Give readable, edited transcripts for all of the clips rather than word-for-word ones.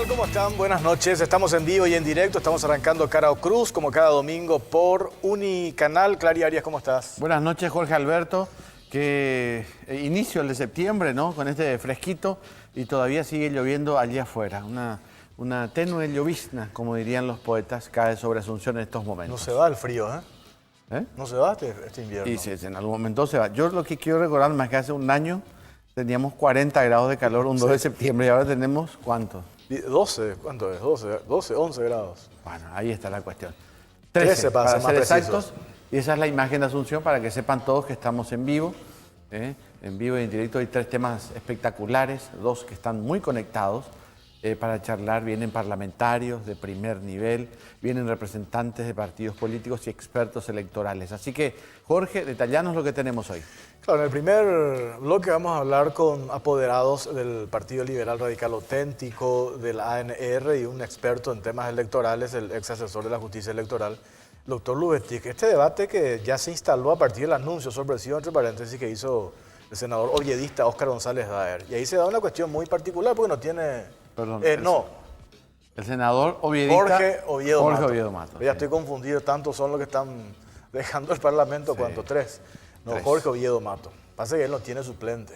tal? ¿Cómo están? Buenas noches. Estamos en vivo y en directo. Estamos arrancando Cara o Cruz, como cada domingo, por Unicanal. Clary Arias, ¿cómo estás? Buenas noches, Jorge Alberto. Que inicio el de septiembre, ¿no? Con este fresquito y todavía sigue lloviendo allí afuera. Una tenue llovizna, como dirían los poetas, cae sobre Asunción en estos momentos. No se va el frío, ¿eh? ¿Eh? No se va este invierno. Y sí, en algún momento se va. Yo lo que quiero recordar más que hace un año teníamos 40 grados de calor un 2 de septiembre y ahora tenemos ¿cuánto? 12, ¿cuánto es? 12, 11 grados. Bueno, ahí está la cuestión. 13 para ser más ser precisos. exactos. Y esa es la imagen de Asunción para que sepan todos que estamos en vivo. En vivo y en directo hay 3 temas espectaculares, 2 que están muy conectados para charlar. Vienen parlamentarios de primer nivel, vienen representantes de partidos políticos y expertos electorales. Así que, Jorge, detallanos lo que tenemos hoy. Claro, en el primer bloque vamos a hablar con apoderados del Partido Liberal Radical Auténtico, del ANR y un experto en temas electorales, el ex asesor de la justicia electoral, el doctor Lubetic. Este debate que ya se instaló a partir del anuncio sorpresivo, entre paréntesis, que hizo el senador oviedista Óscar González Daer. Y ahí se da una cuestión muy particular porque no tiene... Perdón. El senador oviedista Jorge Oviedo Mato. Ya sí. estoy confundido, tantos son los que están dejando el Parlamento, Sí. ¿cuánto? 3. No, 3. Jorge Oviedo Mato. Pasa que él no tiene suplente.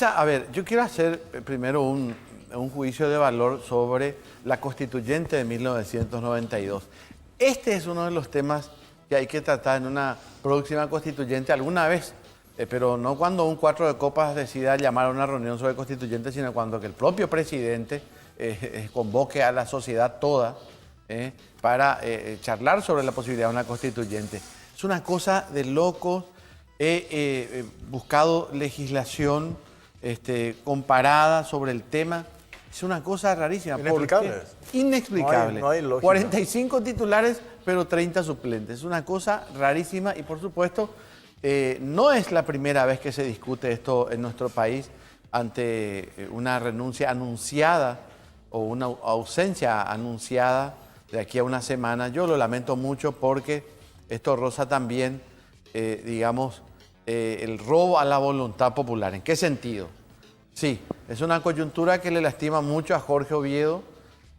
A ver, yo quiero hacer primero un juicio de valor sobre la constituyente de 1992. Este es uno de los temas que hay que tratar en una próxima constituyente alguna vez, pero no cuando un 4 de copas decida llamar a una reunión sobre constituyente, sino cuando que el propio presidente convoque a la sociedad toda para charlar sobre la posibilidad de una constituyente. Es una cosa de locos. He buscado legislación comparada sobre el tema. Es una cosa rarísima. Inexplicable. Inexplicable. No hay lógica. 45 titulares, pero 30 suplentes. Es una cosa rarísima y, por supuesto, no es la primera vez que se discute esto en nuestro país ante una renuncia anunciada o una ausencia anunciada de aquí a una semana. Yo lo lamento mucho porque esto roza también, digamos, el robo a la voluntad popular. ¿En qué sentido? Sí, es una coyuntura que le lastima mucho a Jorge Oviedo,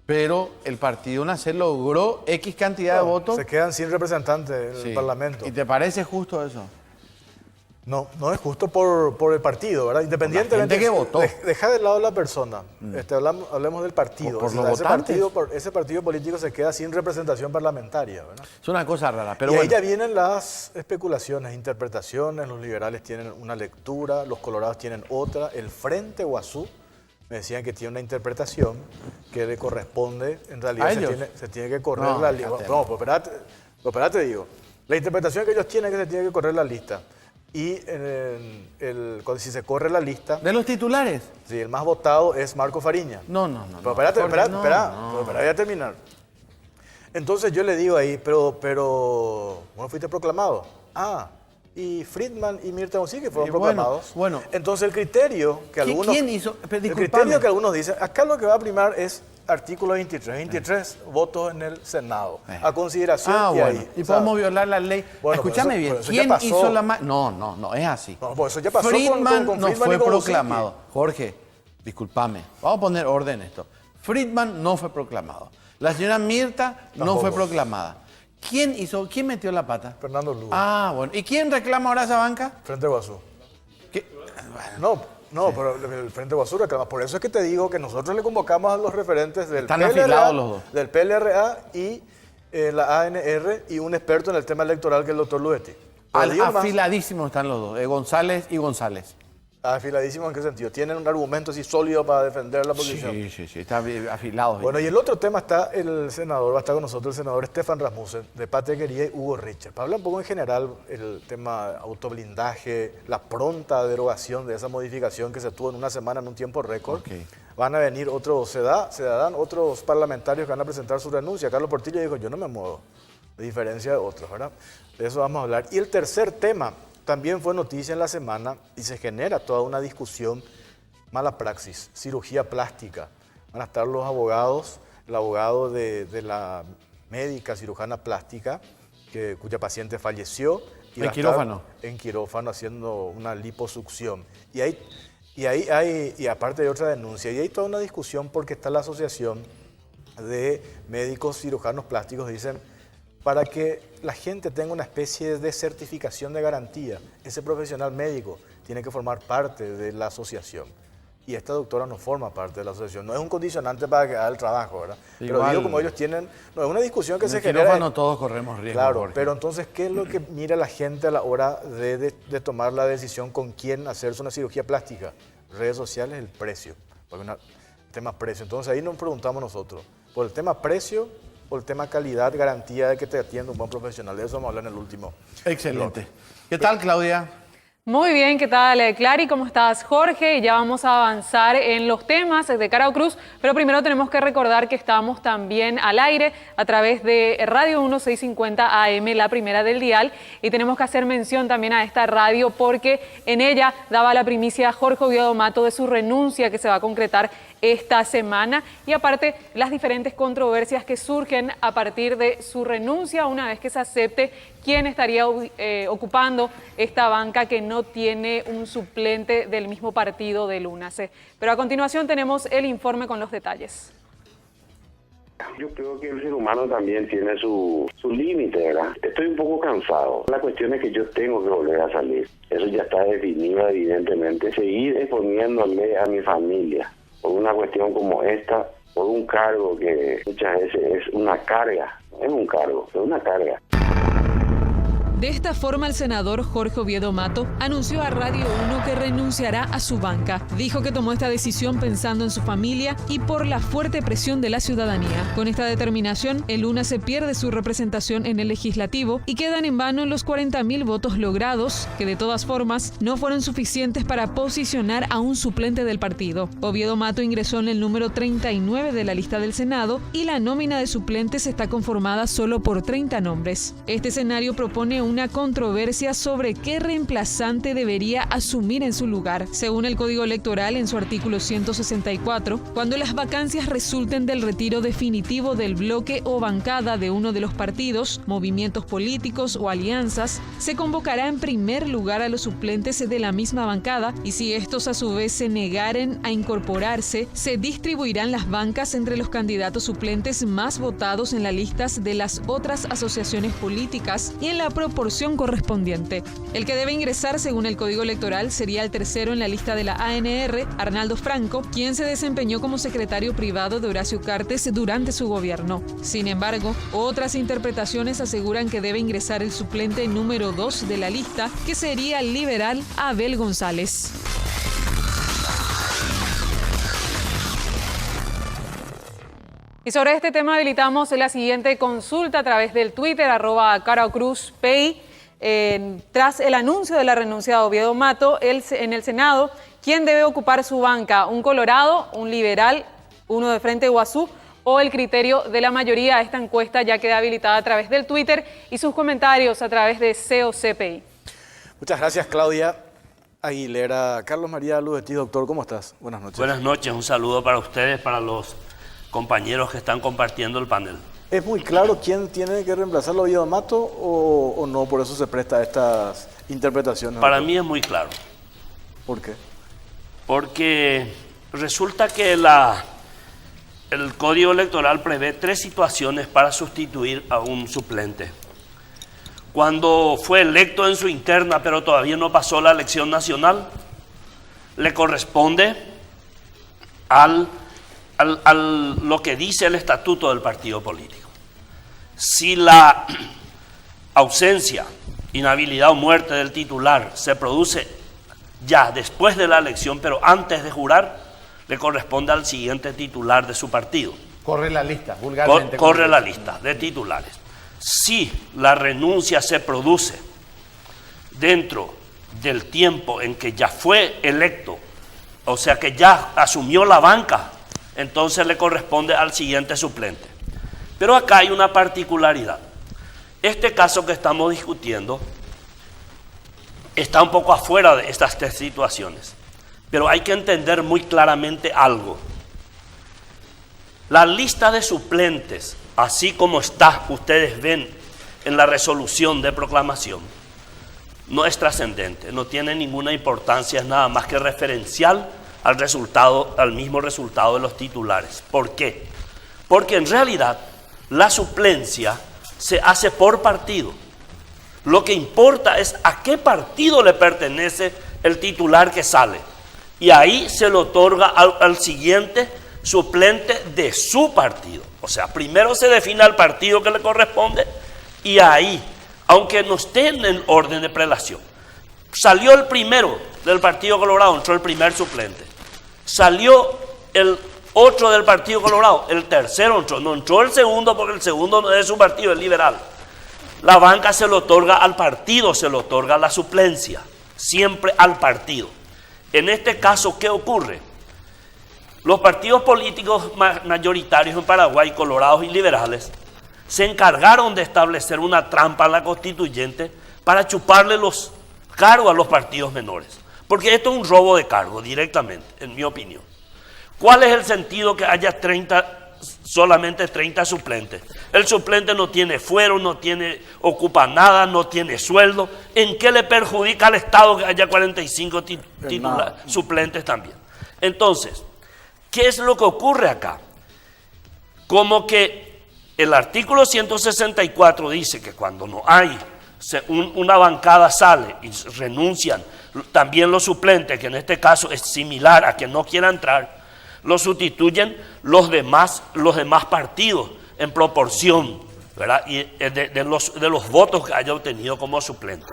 pero el Partido Nacer logró X cantidad de votos. Se quedan sin representantes en el Parlamento. ¿Y te parece justo eso? No, no es justo por el partido, ¿verdad? Independientemente. La gente que votó. Deja de lado la persona. Hablemos del partido. Por los votantes. Ese partido político se queda sin representación parlamentaria, ¿verdad? Es una cosa rara, pero y bueno. ahí ya vienen las especulaciones, interpretaciones. Los liberales tienen una lectura, los colorados tienen otra. El Frente Guazú me decían que tiene una interpretación que le corresponde. En realidad se tiene que correr la lista. No, pues espérate, digo. La interpretación que ellos tienen es que se tiene que correr la lista. Y si se corre la lista... ¿De los titulares? Sí, el más votado es Marco Fariña. No. Pero espera, voy a terminar. Entonces yo le digo ahí, pero bueno, fuiste proclamado. Y Friedman y Mirta González fueron proclamados. Bueno. Entonces el criterio que algunos... ¿Quién hizo? El criterio que algunos dicen, acá lo que va a primar es artículo 23 votos en el Senado. A consideración bueno. ahí. Y podemos violar la ley. Bueno, escúchame bien, ¿quién hizo la... No, es así. No, pues eso ya pasó Friedman con no Friedman fue y con proclamado. González. Jorge, discúlpame. Vamos a poner orden en esto. Friedman no fue proclamado. La señora Mirta no fue proclamada. ¿Quién metió la pata? Fernando Lugo. Bueno. ¿Y quién reclama ahora esa banca? Frente Guazú. ¿Qué? Pero el Frente Guazú reclama. Por eso es que te digo que nosotros le convocamos a los referentes del Están afilados los dos. Del PLRA y la ANR y un experto en el tema electoral que es el doctor Lubetic. Afiladísimos están los dos, González y González. ¿Afiladísimos en qué sentido? ¿Tienen un argumento así sólido para defender la posición? Sí, están afilados. Bueno, y el otro tema está va a estar con nosotros el senador Stefan Rasmussen, de Patequería, y Hugo Richard. Para hablar un poco en general el tema autoblindaje, la pronta derogación de esa modificación que se tuvo en una semana en un tiempo récord. Van a venir se darán otros parlamentarios que van a presentar su renuncia. Carlos Portillo dijo, yo no me muevo, de diferencia de otros, ¿verdad? De eso vamos a hablar. Y el tercer tema también fue noticia en la semana y se genera toda una discusión, mala praxis, cirugía plástica. Van a estar los abogados, el abogado de la médica cirujana plástica, cuya paciente falleció. ¿En quirófano? En quirófano haciendo una liposucción. Y aparte de otra denuncia, y hay toda una discusión porque está la asociación de médicos cirujanos plásticos dicen, para que la gente tenga una especie de certificación de garantía, ese profesional médico tiene que formar parte de la asociación. Y esta doctora no forma parte de la asociación. No es un condicionante para que haga el trabajo, ¿verdad? Igual, pero digo, como ellos tienen... No, es una discusión que se genera... En el quirófano todos corremos riesgo. Claro, Jorge. pero entonces, ¿qué es lo que mira la gente a la hora de tomar la decisión con quién hacerse una cirugía plástica? Redes sociales, el precio. Porque tema precio. Entonces ahí nos preguntamos nosotros, ¿por el tema precio o el tema calidad, garantía de que te atienda un buen profesional? De eso vamos a hablar en el último. Excelente. ¿Qué tal, Claudia? Muy bien, ¿qué tal, Clary? ¿Cómo estás, Jorge? Y ya vamos a avanzar en los temas de Carao Cruz, pero primero tenemos que recordar que estamos también al aire a través de Radio 1650 AM, la primera del dial, y tenemos que hacer mención también a esta radio porque en ella daba la primicia Jorge Oviedo Mato de su renuncia que se va a concretar esta semana y aparte las diferentes controversias que surgen a partir de su renuncia una vez que se acepte quién estaría ocupando esta banca que no tiene un suplente del mismo partido del UNACE. Pero a continuación tenemos el informe con los detalles. Yo creo que el ser humano también tiene su límite, ¿verdad? Estoy un poco cansado. La cuestión es que yo tengo que volver a salir. Eso ya está definido evidentemente. Seguir exponiéndole a mi familia por una cuestión como esta, por un cargo que muchas veces es una carga. No es un cargo, es una carga. De esta forma, el senador Jorge Oviedo Mato anunció a Radio 1 que renunciará a su banca. Dijo que tomó esta decisión pensando en su familia y por la fuerte presión de la ciudadanía. Con esta determinación, el UNACE pierde su representación en el legislativo y quedan en vano los 40.000 votos logrados, que de todas formas no fueron suficientes para posicionar a un suplente del partido. Oviedo Mato ingresó en el número 39 de la lista del Senado y la nómina de suplentes está conformada solo por 30 nombres. Este escenario propone una controversia sobre qué reemplazante debería asumir en su lugar. Según el Código Electoral, en su artículo 164, cuando las vacancias resulten del retiro definitivo del bloque o bancada de uno de los partidos, movimientos políticos o alianzas, se convocará en primer lugar a los suplentes de la misma bancada y si estos a su vez se negaren a incorporarse, se distribuirán las bancas entre los candidatos suplentes más votados en las listas de las otras asociaciones políticas y en la proporción correspondiente. El que debe ingresar según el Código Electoral sería el tercero en la lista de la ANR, Arnaldo Franco, quien se desempeñó como secretario privado de Horacio Cartes durante su gobierno. Sin embargo, otras interpretaciones aseguran que debe ingresar el suplente número 2 de la lista, que sería el liberal Abel González. Y sobre este tema habilitamos la siguiente consulta a través del Twitter, @CaraoCruzPay. Tras el anuncio de la renuncia de Oviedo Mato en el Senado, ¿quién debe ocupar su banca? ¿Un colorado, un liberal, uno de Frente Guazú o el criterio de la mayoría? Esta encuesta ya queda habilitada a través del Twitter y sus comentarios a través de COCPI. Muchas gracias, Claudia Aguilera. Carlos María Lubetti, doctor, ¿cómo estás? Buenas noches. Buenas noches, un saludo para ustedes, para los compañeros que están compartiendo el panel. ¿Es muy claro quién tiene que reemplazar a Oviedo Mato o no? Por eso se presta a estas interpretaciones. Para mí es muy claro. ¿Por qué? Porque resulta que el Código Electoral prevé 3 situaciones para sustituir a un suplente. Cuando fue electo en su interna, pero todavía no pasó la elección nacional, le corresponde lo que dice el estatuto del partido político. Si la ausencia, inhabilidad o muerte del titular se produce ya después de la elección, pero antes de jurar, le corresponde al siguiente titular de su partido. Corre la lista, vulgarmente. Corre la lista de titulares. Si la renuncia se produce dentro del tiempo en que ya fue electo, o sea que ya asumió la banca, entonces le corresponde al siguiente suplente. Pero acá hay una particularidad. Este caso que estamos discutiendo está un poco afuera de estas 3 situaciones, pero hay que entender muy claramente algo. La lista de suplentes, así como está, ustedes ven en la resolución de proclamación, no es trascendente, no tiene ninguna importancia, es nada más que referencial al mismo resultado de los titulares. ¿Por qué? Porque en realidad la suplencia se hace por partido. Lo que importa es a qué partido le pertenece el titular que sale. Y ahí se le otorga al siguiente suplente de su partido. O sea, primero se define al partido que le corresponde y ahí, aunque no esté en el orden de prelación, salió el primero del Partido Colorado, entró el primer suplente. Salió el otro del Partido Colorado, el tercero entró, no entró el segundo porque el segundo no es su partido, es liberal. La banca se le otorga al partido, se le otorga la suplencia, siempre al partido. En este caso, ¿qué ocurre? Los partidos políticos mayoritarios en Paraguay, colorados y liberales, se encargaron de establecer una trampa en la constituyente para chuparle los cargos a los partidos menores. Porque esto es un robo de cargo directamente, en mi opinión. ¿Cuál es el sentido que haya solamente 30 suplentes? El suplente no tiene fuero, ocupa nada, no tiene sueldo. ¿En qué le perjudica al Estado que haya 45 suplentes también? Entonces, ¿qué es lo que ocurre acá? Como que el artículo 164 dice que cuando no hay, una bancada sale y renuncian también los suplentes, que en este caso es similar a que no quiera entrar, lo sustituyen los demás partidos en proporción, ¿verdad? Y de los votos que haya obtenido como suplente.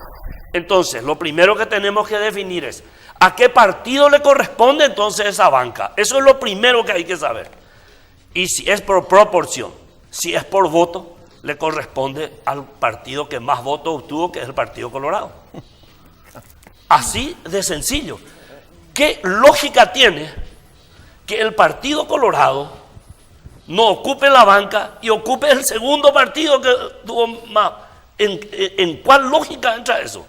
Entonces, lo primero que tenemos que definir es ¿a qué partido le corresponde entonces esa banca? Eso es lo primero que hay que saber. Y si es por proporción, si es por voto, le corresponde al partido que más votos obtuvo, que es el Partido Colorado. Así de sencillo. ¿Qué lógica tiene que el Partido Colorado no ocupe la banca y ocupe el segundo partido que tuvo más? ¿En cuál lógica entra eso?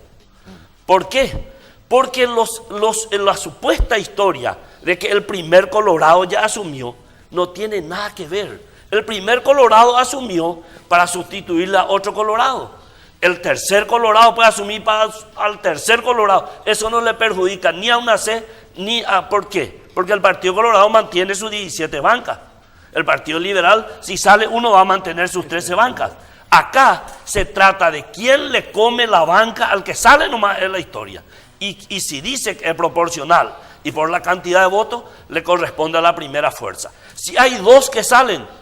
¿Por qué? Porque en la supuesta historia de que el primer Colorado ya asumió, no tiene nada que ver. El primer Colorado asumió para sustituirle a otro Colorado. El tercer Colorado puede asumir al tercer Colorado. Eso no le perjudica ni a una C ni a... ¿Por qué? Porque el Partido Colorado mantiene sus 17 bancas. El Partido Liberal, si sale uno, va a mantener sus 13 bancas. Acá se trata de quién le come la banca al que sale nomás en la historia. Y si dice que es proporcional y por la cantidad de votos, le corresponde a la primera fuerza. Si hay dos que salen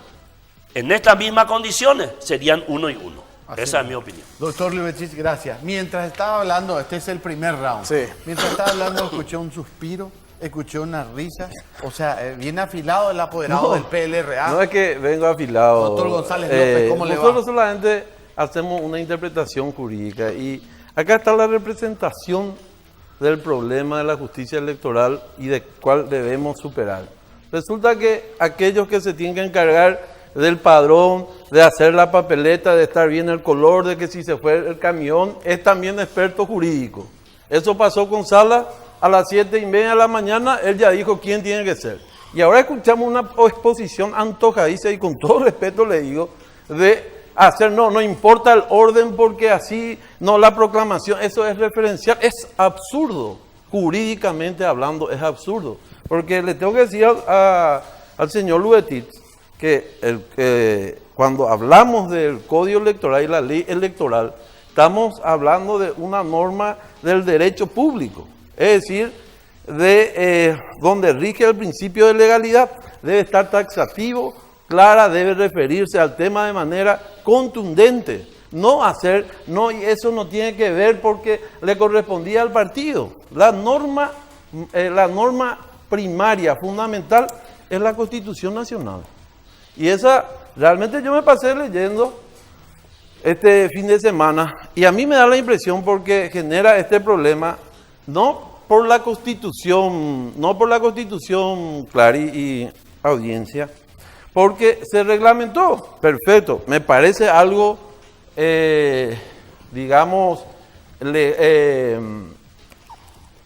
en estas mismas condiciones, serían 1 y 1. Esa es mi opinión. Doctor Liubetich, gracias. Mientras estaba hablando, este es el primer round. Sí. Mientras estaba hablando, escuché un suspiro, escuché una risa. O sea, bien afilado el apoderado del PLRA. No es que vengo afilado. Doctor González López, ¿cómo le va? Nosotros solamente hacemos una interpretación jurídica y acá está la representación del problema de la justicia electoral y de cuál debemos superar. Resulta que aquellos que se tienen que encargar del padrón, de hacer la papeleta, de estar bien el color, de que si se fue el camión, es también experto jurídico. Eso pasó con Sala a las 7:30 de la mañana, él ya dijo quién tiene que ser. Y ahora escuchamos una exposición antojadiza y con todo respeto le digo, de hacer, no importa el orden porque así, no la proclamación, eso es referencial, es absurdo, jurídicamente hablando es absurdo. Porque le tengo que decir al señor Liubetich que cuando hablamos del Código Electoral y la ley electoral, estamos hablando de una norma del derecho público, es decir, donde rige el principio de legalidad, debe estar taxativo, clara, debe referirse al tema de manera contundente, y eso no tiene que ver porque le correspondía al partido. La norma primaria, fundamental, es la Constitución Nacional. Y esa, realmente yo me pasé leyendo este fin de semana y a mí me da la impresión porque genera este problema, no por la Constitución, Clary y audiencia, porque se reglamentó, perfecto, me parece algo,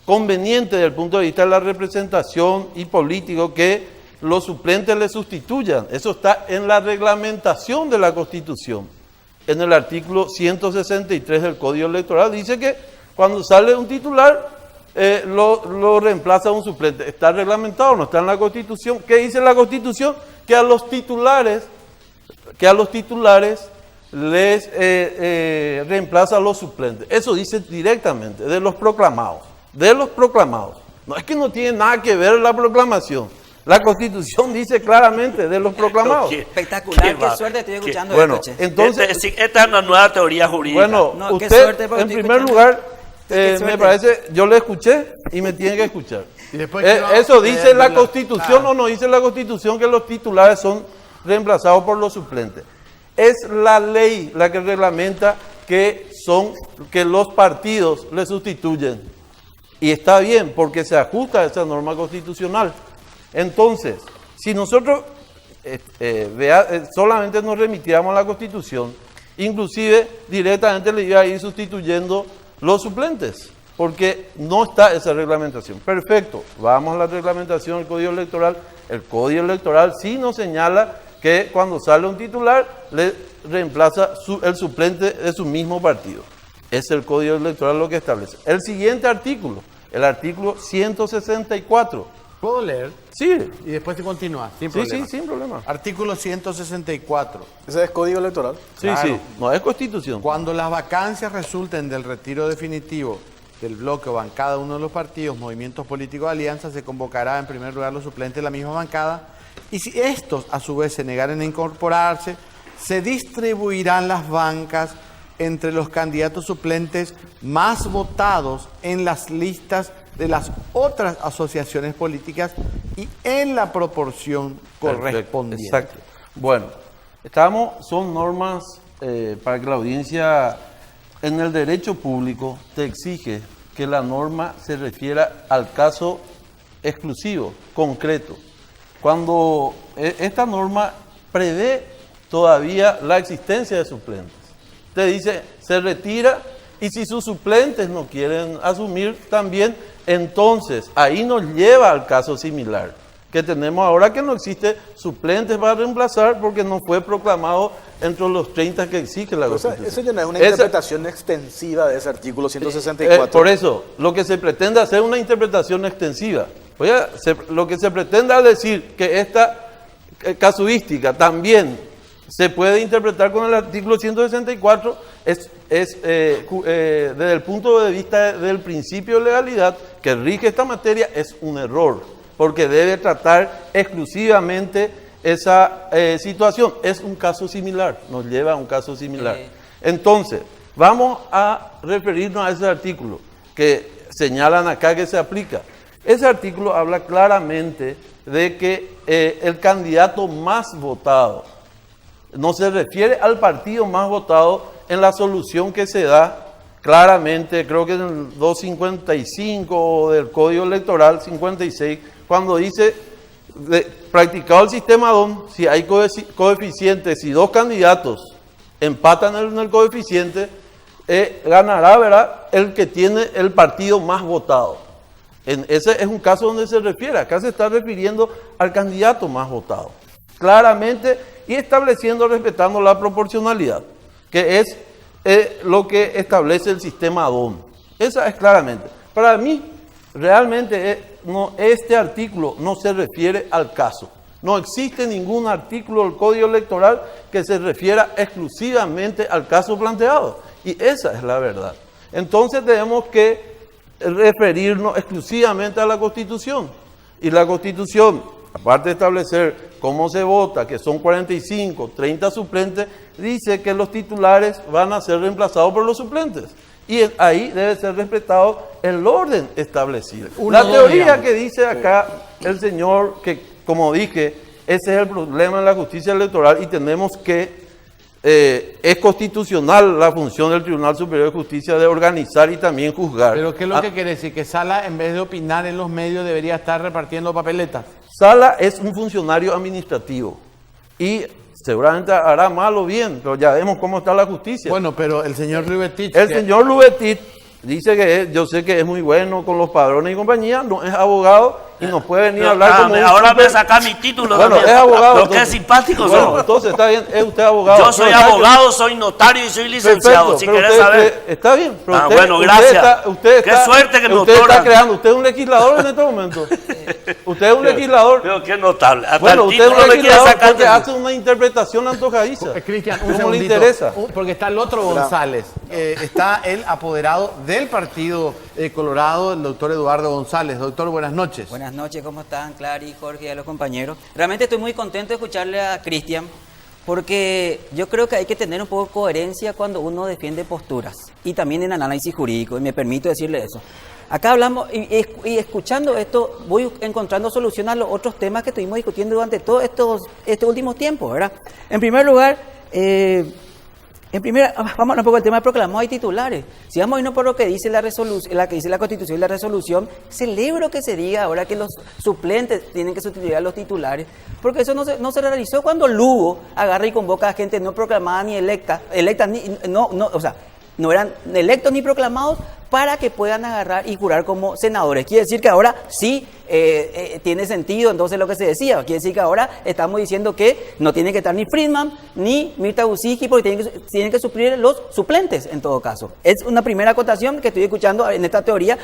conveniente desde el punto de vista de la representación y político que los suplentes le sustituyan. Eso está en la reglamentación de la Constitución. En el artículo 163 del Código Electoral dice que cuando sale un titular, lo reemplaza un suplente. ¿Está reglamentado? ¿No está en la Constitución? ¿Qué dice la Constitución? Que a los titulares les reemplaza a los suplentes. Eso dice directamente, de los proclamados. De los proclamados. No es que no tiene nada que ver la proclamación. La Constitución dice claramente de los proclamados. Espectacular, qué suerte estoy escuchando Bueno, esto, che. entonces, esta es una nueva teoría jurídica. bueno, No, qué usted, suerte, porque en estoy primer escuchando. lugar, Qué me suerte. parece, yo le escuché y me tiene que escuchar. Y después Eso dice la Constitución o no dice la Constitución que los titulares son reemplazados por los suplentes. Es la ley la que reglamenta que los partidos le sustituyen. Y está bien, porque se ajusta a esa norma constitucional. Entonces, si nosotros solamente nos remitiéramos a la Constitución, inclusive directamente le iba a ir sustituyendo los suplentes, porque no está esa reglamentación. Perfecto, vamos a la reglamentación del Código Electoral. El Código Electoral sí nos señala que cuando sale un titular le reemplaza el suplente de su mismo partido. Es el Código Electoral lo que establece. El siguiente artículo, el artículo 164. ¿Puedo leer? Sí, Y después te continúa, sin sí, problema. sin problema. Artículo 164. Ese es código electoral. Sí, Claro. sí, no es Constitución. Cuando las vacancias resulten del retiro definitivo del bloque o bancada de uno de los partidos, movimientos políticos o alianzas, se convocará en primer lugar los suplentes de la misma bancada y si estos a su vez se negaren a incorporarse, se distribuirán las bancas entre los candidatos suplentes más votados en las listas de las otras asociaciones políticas y en la proporción Perfecto, correspondiente. exacto. Bueno, son normas para que la audiencia en el derecho público te exige que la norma se refiera al caso exclusivo, concreto. Cuando esta norma prevé todavía la existencia de suplentes. Te dice, se retira y si sus suplentes no quieren asumir también, entonces ahí nos lleva al caso similar que tenemos ahora, que no existe suplentes para reemplazar porque no fue proclamado entre los 30 que exige la O sea, Constitución. eso ya no es una Esa- interpretación extensiva de ese artículo 164. por eso, lo que se pretende hacer es una interpretación extensiva. Lo que se pretende es decir que esta casuística también se puede interpretar con el artículo 164 desde el punto de vista del principio de legalidad que rige esta materia, es un error, porque debe tratar exclusivamente esa situación. Es un caso similar, nos lleva a un caso similar. Entonces, vamos a referirnos a ese artículo que señalan acá que se aplica. Ese artículo habla claramente de que el candidato más votado, no se refiere al partido más votado en la solución que se da claramente, creo que en el 255 del Código Electoral 56, cuando dice, practicado el sistema DON, si hay coeficientes, si dos candidatos empatan en el coeficiente, ganará, ¿verdad?, el que tiene el partido más votado. Ese es un caso donde se refiere. Acá se está refiriendo al candidato más votado. Claramente, y estableciendo, respetando la proporcionalidad, que es lo que establece el sistema DON. Esa es claramente. Para mí, realmente, este artículo no se refiere al caso. No existe ningún artículo del Código Electoral que se refiera exclusivamente al caso planteado. Y esa es la verdad. Entonces tenemos que referirnos exclusivamente a la Constitución. Y la Constitución, aparte de establecer cómo se vota, que son 45, 30 suplentes, dice que los titulares van a ser reemplazados por los suplentes. Y ahí debe ser respetado el orden establecido. La teoría que dice acá el señor, que como dije, ese es el problema en la justicia electoral y tenemos que, es constitucional la función del Tribunal Superior de Justicia de organizar y también juzgar. Pero ¿qué es lo que quiere decir? Que Sala, en vez de opinar en los medios, debería estar repartiendo papeletas. Sala es un funcionario administrativo y seguramente hará mal o bien, pero ya vemos cómo está la justicia. Bueno, pero el señor Rivetich... El señor Rivetich dice que yo sé que es muy bueno con los padrones y compañía, no es abogado y nos puede venir a hablar como un ahora super... me saca mi título. Bueno, también. es abogado. Pero qué simpático bueno, son. entonces está bien, es usted abogado. Yo soy abogado, soy notario y soy licenciado. Perfecto, Si pero querés usted, saber. está bien, pero Bueno, gracias. Qué suerte que me usted está otorgan. creando, usted es un legislador en este momento. Usted es un legislador. Pero qué notable. Hasta Bueno, el usted es un título me quiere legislador sacar porque de- hace una interpretación antojadiza. Cristian, un ¿Cómo le segundito, interesa? porque está el otro González. Está el apoderado del Partido Colorado, el doctor Eduardo González. Doctor, buenas noches. Buenas noches, ¿cómo están, Clary, Jorge y a los compañeros? Realmente estoy muy contento de escucharle a Cristian, porque yo creo que hay que tener un poco de coherencia cuando uno defiende posturas y también en análisis jurídico, y me permito decirle eso. Acá hablamos, y escuchando esto, voy encontrando solución a los otros temas que estuvimos discutiendo durante todos estos últimos tiempos, ¿verdad? En primer lugar, vamos un poco al tema de proclamados y titulares. Si vamos a irnos por lo que dice la resolución, la que dice la Constitución y la resolución, celebro que se diga ahora que los suplentes tienen que sustituir a los titulares, porque eso no se realizó cuando Lugo agarra y convoca a gente no proclamada ni electa no eran electos ni proclamados para que puedan agarrar y jurar como senadores. Quiere decir que ahora sí tiene sentido entonces lo que se decía. Quiere decir que ahora estamos diciendo que no tiene que estar ni Friedman ni Mirta Busicki porque tienen que suplir los suplentes en todo caso. Es una primera acotación que estoy escuchando en esta teoría,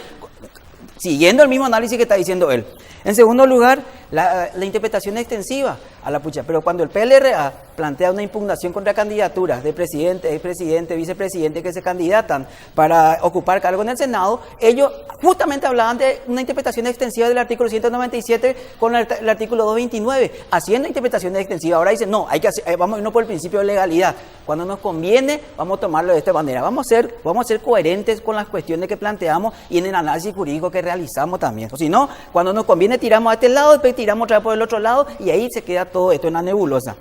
siguiendo el mismo análisis que está diciendo él. En segundo lugar, la interpretación extensiva a la pucha. Pero cuando el PLRA plantea una impugnación contra candidaturas de presidente, expresidente, vicepresidente que se candidatan para ocupar cargo en el Senado, ellos justamente hablaban de una interpretación extensiva del artículo 197 con el artículo 229, haciendo interpretaciones extensivas. Ahora dicen, no, hay que hacer, vamos a irnos por el principio de legalidad. Cuando nos conviene, vamos a tomarlo de esta manera. Vamos a ser coherentes con las cuestiones que planteamos y en el análisis jurídico que realizamos también. O si no, cuando nos conviene tiramos a este lado, después tiramos otra vez por el otro lado y ahí se queda todo esto en la nebulosa.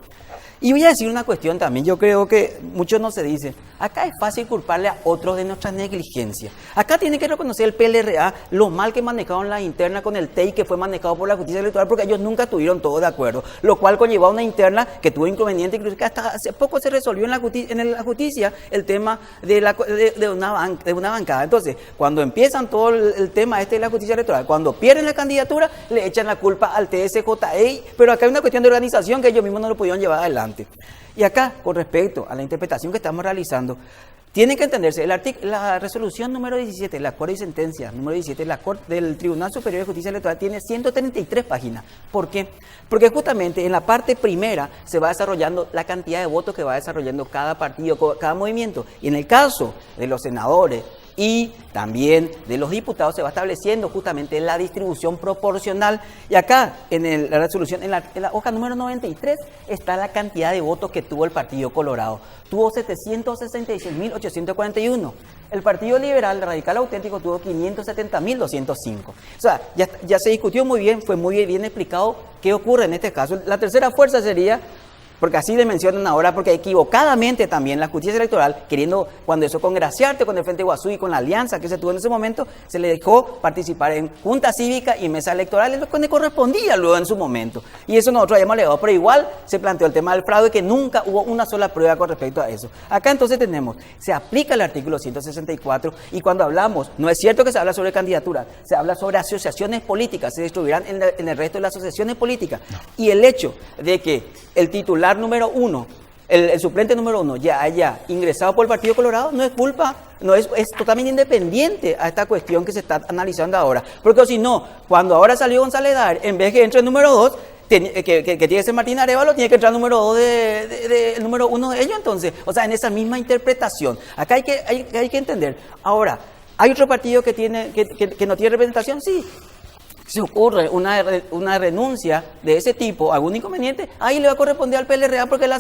Y voy a decir una cuestión también, yo creo que muchos no se dicen, acá es fácil culparle a otros de nuestra negligencia. Acá tiene que reconocer el PLRA lo mal que manejaron la interna con el TEI que fue manejado por la justicia electoral porque ellos nunca estuvieron todos de acuerdo, lo cual conllevó a una interna que tuvo inconveniente, incluso que hasta hace poco se resolvió en la justicia el tema de una bancada. Entonces, cuando empiezan todo el tema de la justicia electoral, cuando pierden la candidatura, le echan la culpa al TSJE, pero acá hay una cuestión de organización que ellos mismos no lo pudieron llevar adelante. Y acá, con respecto a la interpretación que estamos realizando, tiene que entenderse, la resolución número 17, el acuerdo y sentencia número 17 del Tribunal Superior de Justicia Electoral tiene 133 páginas. ¿Por qué? Porque justamente en la parte primera se va desarrollando la cantidad de votos que va desarrollando cada partido, cada movimiento. Y en el caso de los senadores y también de los diputados se va estableciendo justamente la distribución proporcional. Y acá, en la resolución, en la hoja número 93, está la cantidad de votos que tuvo el Partido Colorado. Tuvo 766.841. El Partido Liberal Radical Auténtico tuvo 570.205. O sea, ya se discutió muy bien, fue muy bien explicado qué ocurre en este caso. La tercera fuerza sería, porque así le mencionan ahora, porque equivocadamente también la justicia electoral, queriendo, cuando eso congraciarte con el Frente Guazú y con la alianza que se tuvo en ese momento, se le dejó participar en junta cívica y mesa electoral, es lo que le correspondía luego en su momento. Y eso nosotros habíamos alegado, pero igual se planteó el tema del fraude, que nunca hubo una sola prueba con respecto a eso. Acá entonces se aplica el artículo 164, y cuando hablamos, no es cierto que se habla sobre candidaturas, se habla sobre asociaciones políticas, se distribuirán en el resto de las asociaciones políticas. Y el hecho de que el titular número 1, el suplente número 1 ya haya ingresado por el Partido Colorado, no es culpa, es totalmente independiente a esta cuestión que se está analizando ahora. Porque si no, cuando ahora salió González Daer, en vez que entre el número 2, que tiene que ser Martín Arévalo, tiene que entrar el número 2 el número 1 de ellos, entonces, o sea, en esa misma interpretación. Acá hay que entender. Ahora, ¿hay otro partido que no tiene representación? Sí. Si ocurre una renuncia de ese tipo, algún inconveniente, ahí le va a corresponder al PLRA porque es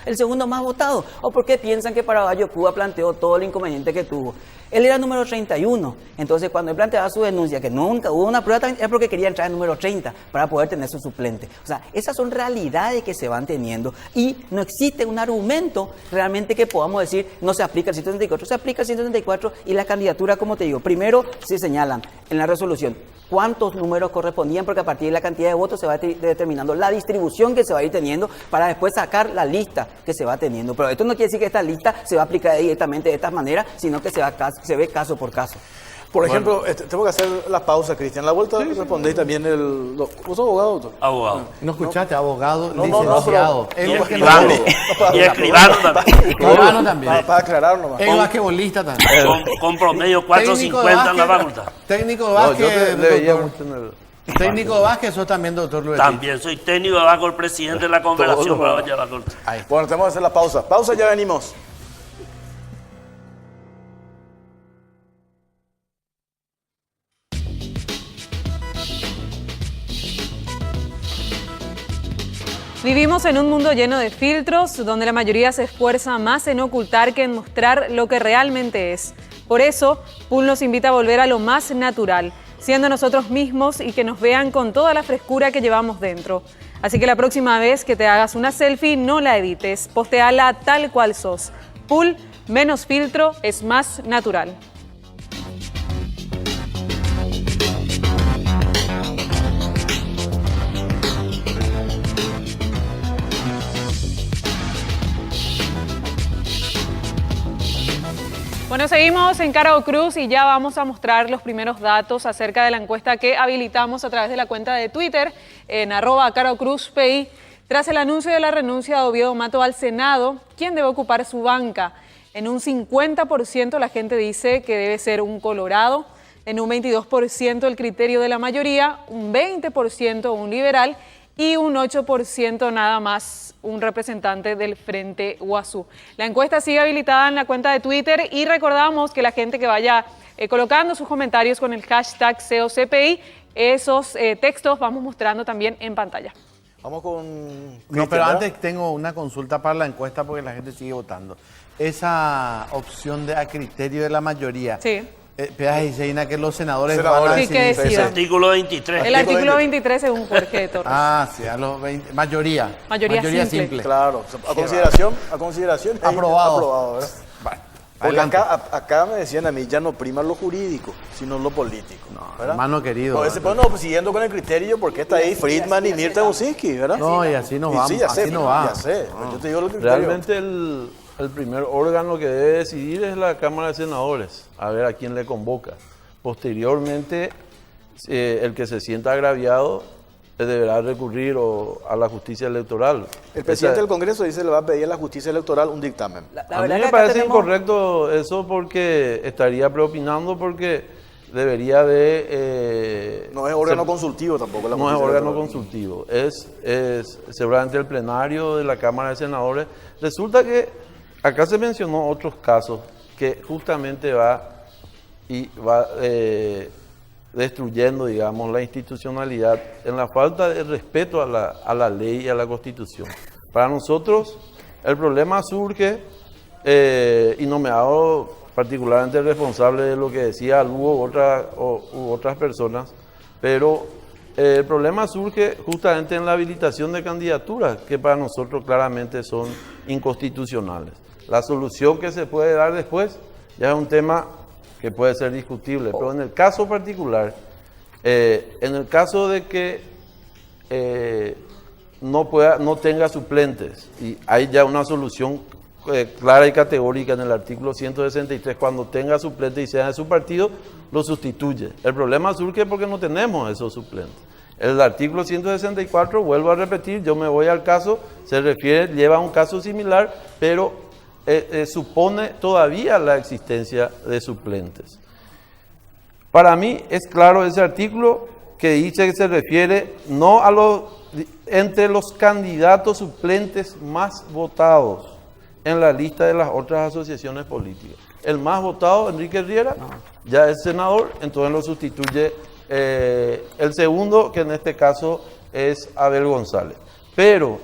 el segundo más votado. O porque piensan que Paraguayo Cuba planteó todo el inconveniente que tuvo. Él era el número 31, entonces cuando él planteaba su denuncia, que nunca hubo una prueba, también es porque quería entrar en el número 30 para poder tener su suplente. O sea, esas son realidades que se van teniendo y no existe un argumento realmente que podamos decir no se aplica el 134, se aplica el 134 y la candidatura, como te digo, primero se señalan en la resolución cuántos números correspondían, porque a partir de la cantidad de votos se va determinando la distribución que se va a ir teniendo para después sacar la lista que se va teniendo. Pero esto no quiere decir que esta lista se va a aplicar directamente de esta manera, sino que se ve caso por caso. Por ejemplo, tengo que hacer la pausa, Cristian. La vuelta respondéis también ¿Vos sos abogado, doctor? Abogado. ¿No escuchaste? Abogado, No, licenciado. Y Él escribano. Y escribano también. escribano también. Para aclarar nomás. Él basquetbolista también. Con promedio Técnico de 4.50 en la básquet, facultad. Técnico de No, yo básquet, le veía doctor. mucho en el... Técnico de básquet, sos también, doctor Luis. También soy técnico de básquet, presidente de la Confederación para Valle de Básquet. Bueno, tenemos que hacer la pausa. Pausa, ya venimos. Vivimos en un mundo lleno de filtros, donde la mayoría se esfuerza más en ocultar que en mostrar lo que realmente es. Por eso, Pool nos invita a volver a lo más natural, siendo nosotros mismos y que nos vean con toda la frescura que llevamos dentro. Así que la próxima vez que te hagas una selfie, no la edites, postéala tal cual sos. Pool, menos filtro, es más natural. Bueno, seguimos en Cara o Cruz y ya vamos a mostrar los primeros datos acerca de la encuesta que habilitamos a través de la cuenta de Twitter en @CaraOCruzPI. Tras el anuncio de la renuncia de Oviedo Mato al Senado, ¿quién debe ocupar su banca? En un 50% la gente dice que debe ser un colorado, en un 22% el criterio de la mayoría, un 20% un liberal y un 8% nada más un representante del Frente Guazú. La encuesta sigue habilitada en la cuenta de Twitter y recordamos que la gente que vaya colocando sus comentarios con el hashtag COCPI, esos textos vamos mostrando también en pantalla. Vamos con... No, Cristian, pero ¿verdad? antes tengo una consulta para la encuesta porque la gente sigue votando. Esa opción de a criterio de la mayoría. Sí. Pedazo dice Ina, que los senadores Senadores. van a Sí, que decidir. decidan. Artículo 23. El artículo 23 según Jorge Torres. Ah, sí, a los 20. Mayoría. Mayoría simple. Claro, a consideración. Aprobado. Aprobado, ¿verdad? Bueno, Porque adelante. acá me decían a mí, ya no prima lo jurídico, sino lo político. ¿verdad? hermano querido. Bueno, siguiendo con el criterio, porque está ahí Friedman y Mirta Businski, ¿verdad? No, y así nos vamos. Sí, ya sé, así nos va. ya sé. Yo te digo el criterio. Realmente el primer órgano que debe decidir es la Cámara de Senadores, a ver a quién le convoca. Posteriormente, el que se sienta agraviado deberá recurrir a la justicia electoral. El presidente del Congreso dice que le va a pedir a la justicia electoral un dictamen. A mí me parece incorrecto eso porque estaría preopinando porque debería de... No es órgano consultivo tampoco. La No es justicia órgano electoral. consultivo, es seguramente el plenario de la Cámara de Senadores. Resulta que acá se mencionó otros casos que justamente va destruyendo, digamos, la institucionalidad en la falta de respeto a la ley y a la Constitución. Para nosotros el problema surge, y no me hago particularmente responsable de lo que decía Lugo u otras personas, pero el problema surge justamente en la habilitación de candidaturas, que para nosotros claramente son inconstitucionales. La solución que se puede dar después ya es un tema que puede ser discutible, pero en el caso particular, en el caso de que no tenga suplentes, y hay ya una solución clara y categórica en el artículo 163, cuando tenga suplentes y sea de su partido, lo sustituye. El problema surge porque no tenemos esos suplentes. El artículo 164, vuelvo a repetir, yo me voy al caso, lleva a un caso similar, pero supone todavía la existencia de suplentes. Para mí es claro ese artículo que dice que se refiere no a entre los candidatos suplentes más votados en la lista de las otras asociaciones políticas. El más votado, Enrique Riera, ya es senador, entonces lo sustituye el segundo, que en este caso es Abel González. Pero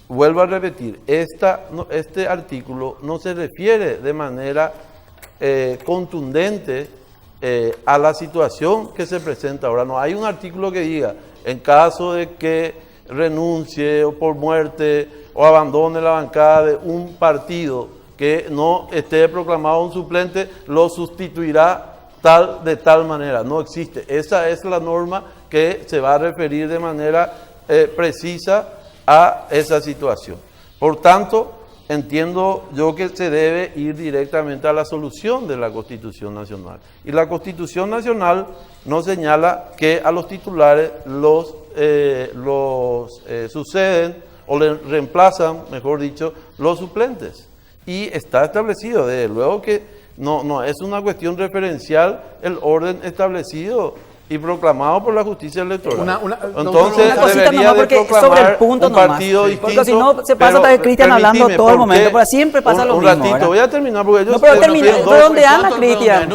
vuelvo a repetir, este artículo no se refiere de manera contundente a la situación que se presenta ahora. No hay un artículo que diga, en caso de que renuncie o por muerte o abandone la bancada de un partido que no esté proclamado un suplente, lo sustituirá de tal manera. No existe. Esa es la norma que se va a referir de manera precisa a esa situación. Por tanto, entiendo yo que se debe ir directamente a la solución de la Constitución Nacional. Y la Constitución Nacional nos señala que a los titulares los suceden o le reemplazan, mejor dicho, los suplentes. Y está establecido, desde luego que no es una cuestión referencial el orden establecido y proclamado por la justicia electoral. Entonces una cosita debería nomás, de porque proclamar sobre el punto un nomás, partido distinto. porque si no se pasa hasta Cristian hablando todo el momento, pero siempre pasa lo mismo. Un ratito, voy a terminar porque ellos... No, pero termina, ¿dónde anda Cristian?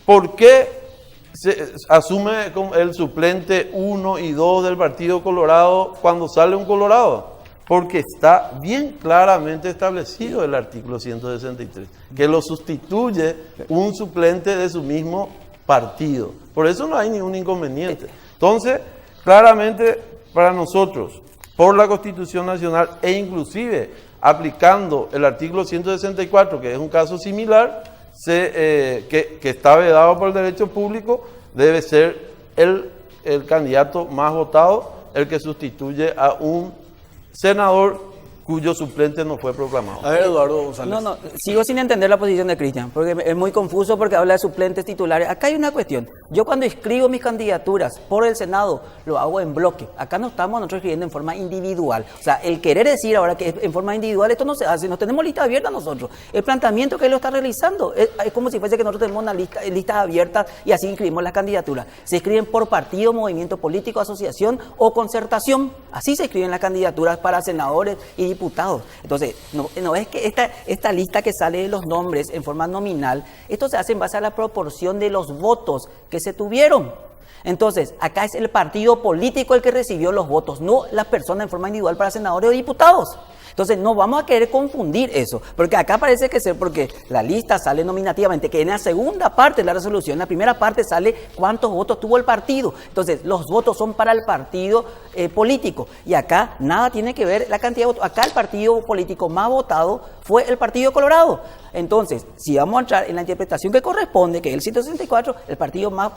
¿Por qué se asume como el suplente 1 y 2 del Partido Colorado cuando sale un Colorado? Porque está bien claramente establecido el artículo 163, que lo sustituye un suplente de su mismo partido. Por eso no hay ningún inconveniente. Entonces, claramente para nosotros, por la Constitución Nacional e inclusive aplicando el artículo 164, que es un caso similar, que está vedado por el derecho público, debe ser el candidato más votado el que sustituye a un senador cuyo suplente no fue proclamado. A ver, Eduardo González. No, sigo sin entender la posición de Cristian, porque es muy confuso porque habla de suplentes titulares. Acá hay una cuestión. Yo cuando escribo mis candidaturas por el Senado, lo hago en bloque. Acá no estamos nosotros escribiendo en forma individual. O sea, el querer decir ahora que en forma individual, esto no se hace. No tenemos lista abierta nosotros. El planteamiento que él lo está realizando es como si fuese que nosotros tenemos una listas abiertas y así inscribimos las candidaturas. Se escriben por partido, movimiento político, asociación o concertación. Así se escriben las candidaturas para senadores y diputados. Entonces, no es que esta lista que sale de los nombres en forma nominal, esto se hace en base a la proporción de los votos que se tuvieron. Entonces, acá es el partido político el que recibió los votos, no las personas en forma individual para senadores o diputados. Entonces, no vamos a querer confundir eso, porque acá parece que ser porque la lista sale nominativamente, que en la segunda parte de la resolución, en la primera parte sale cuántos votos tuvo el partido. Entonces, los votos son para el partido político, y acá nada tiene que ver la cantidad de votos. Acá el partido político más votado fue el Partido Colorado. Entonces, si vamos a entrar en la interpretación que corresponde, que es el 164, el partido más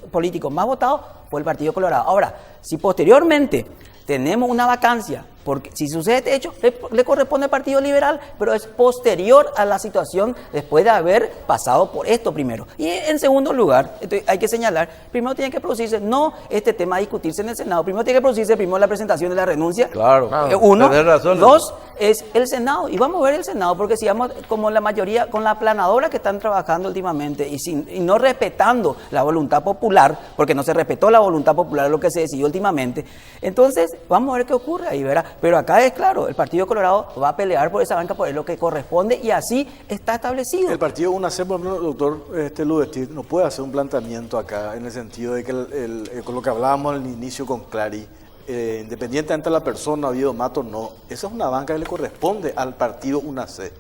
político más votado fue el Partido Colorado. Ahora, si posteriormente tenemos una vacancia, porque si sucede este hecho, le corresponde al Partido Liberal, pero es posterior a la situación después de haber pasado por esto primero. Y en segundo lugar, hay que señalar, primero tiene que producirse, no este tema a discutirse en el Senado, primero tiene que producirse la presentación de la renuncia. Claro, uno, tenés razón. Dos, es el Senado, y vamos a ver el Senado, porque si vamos como la mayoría, con la aplanadora que están trabajando últimamente, y no respetando la voluntad popular, porque no se respetó la voluntad popular, lo que se decidió últimamente, entonces vamos a ver qué ocurre ahí, ¿verdad? Pero acá es claro, el Partido Colorado va a pelear por esa banca, por lo que corresponde, y así está establecido. El partido UNACEP, por ejemplo, doctor Ludestit, no puede hacer un planteamiento acá en el sentido de que con lo que hablábamos al inicio con Clary, independientemente de la persona, habido mato, no. Esa es una banca que le corresponde al partido UNACEP.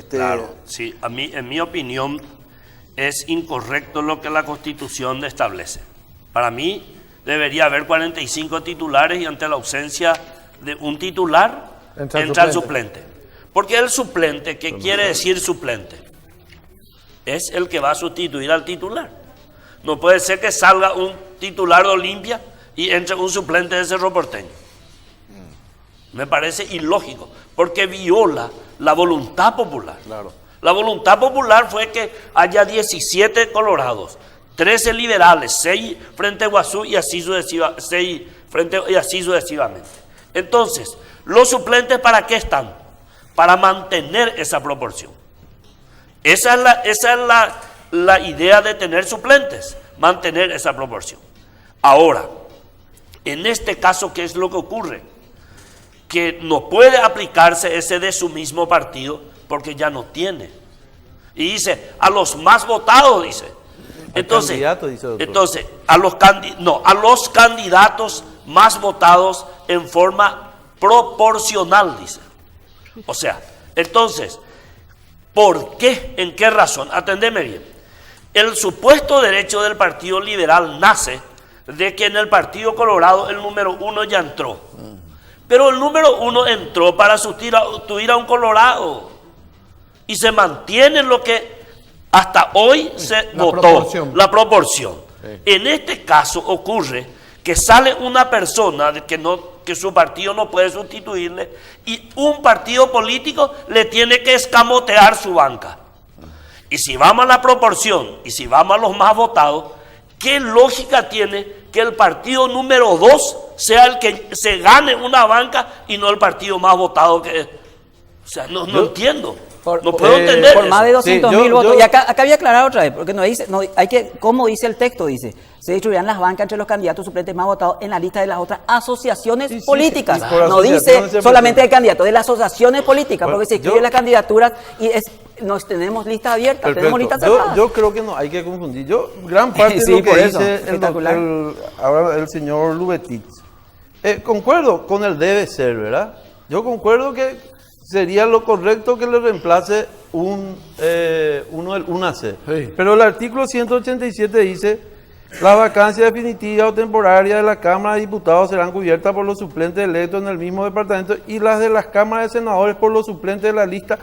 Claro, sí, en mi opinión es incorrecto lo que la Constitución establece. Para mí debería haber 45 titulares y ante la ausencia de un titular entra el suplente. Porque el suplente, ¿qué quiere decir suplente? Es el que va a sustituir al titular. No puede ser que salga un titular de Olimpia y entre un suplente de Cerro Porteño. Me parece ilógico, porque viola la voluntad popular. Claro. La voluntad popular fue que haya 17 colorados, 13 liberales, 6 frente a Iguazú y así sucesivamente. Entonces, ¿los suplentes para qué están? Para mantener esa proporción. Esa es la idea de tener suplentes, mantener esa proporción. Ahora, en este caso, ¿qué es lo que ocurre? Que no puede aplicarse ese de su mismo partido porque ya no tiene. Y dice, a los más votados, dice. Entonces, a los candidatos más votados en forma proporcional, dice. O sea, entonces, ¿por qué? ¿En qué razón? Atendeme bien. El supuesto derecho del Partido Liberal nace de que en el Partido Colorado el número 1 ya entró. Pero el número 1 entró para sustituir a un Colorado. Y se mantiene lo que hasta hoy se votó, la proporción. Sí. En este caso ocurre que sale una persona que su partido no puede sustituirle y un partido político le tiene que escamotear su banca. Y si vamos a la proporción y si vamos a los más votados, ¿qué lógica tiene que el partido número 2 sea el que se gane una banca y no el partido más votado que es? O sea, no entiendo. No puedo entender por más de 200.000 Sí, votos. Y acá voy a aclarar otra vez, porque como dice el texto, dice, se distribuirán las bancas entre los candidatos suplentes más votados en la lista de las otras asociaciones políticas. y por No asociaciones dice se solamente el candidato, de las asociaciones políticas, Bueno, porque se escriben las candidaturas y nos tenemos lista abierta, Perfecto. tenemos lista cerrada. Yo creo que no hay que confundir. Gran parte Sí, de lo por que eso, dice espectacular. ahora el señor Lubetitz. Concuerdo con el debe ser, ¿verdad? Yo concuerdo que sería lo correcto que le reemplace uno del UNACE. Sí. Pero el artículo 187 dice: las vacancias definitivas o temporarias de la Cámara de Diputados serán cubiertas por los suplentes electos en el mismo departamento y las de las cámaras de senadores por los suplentes de la lista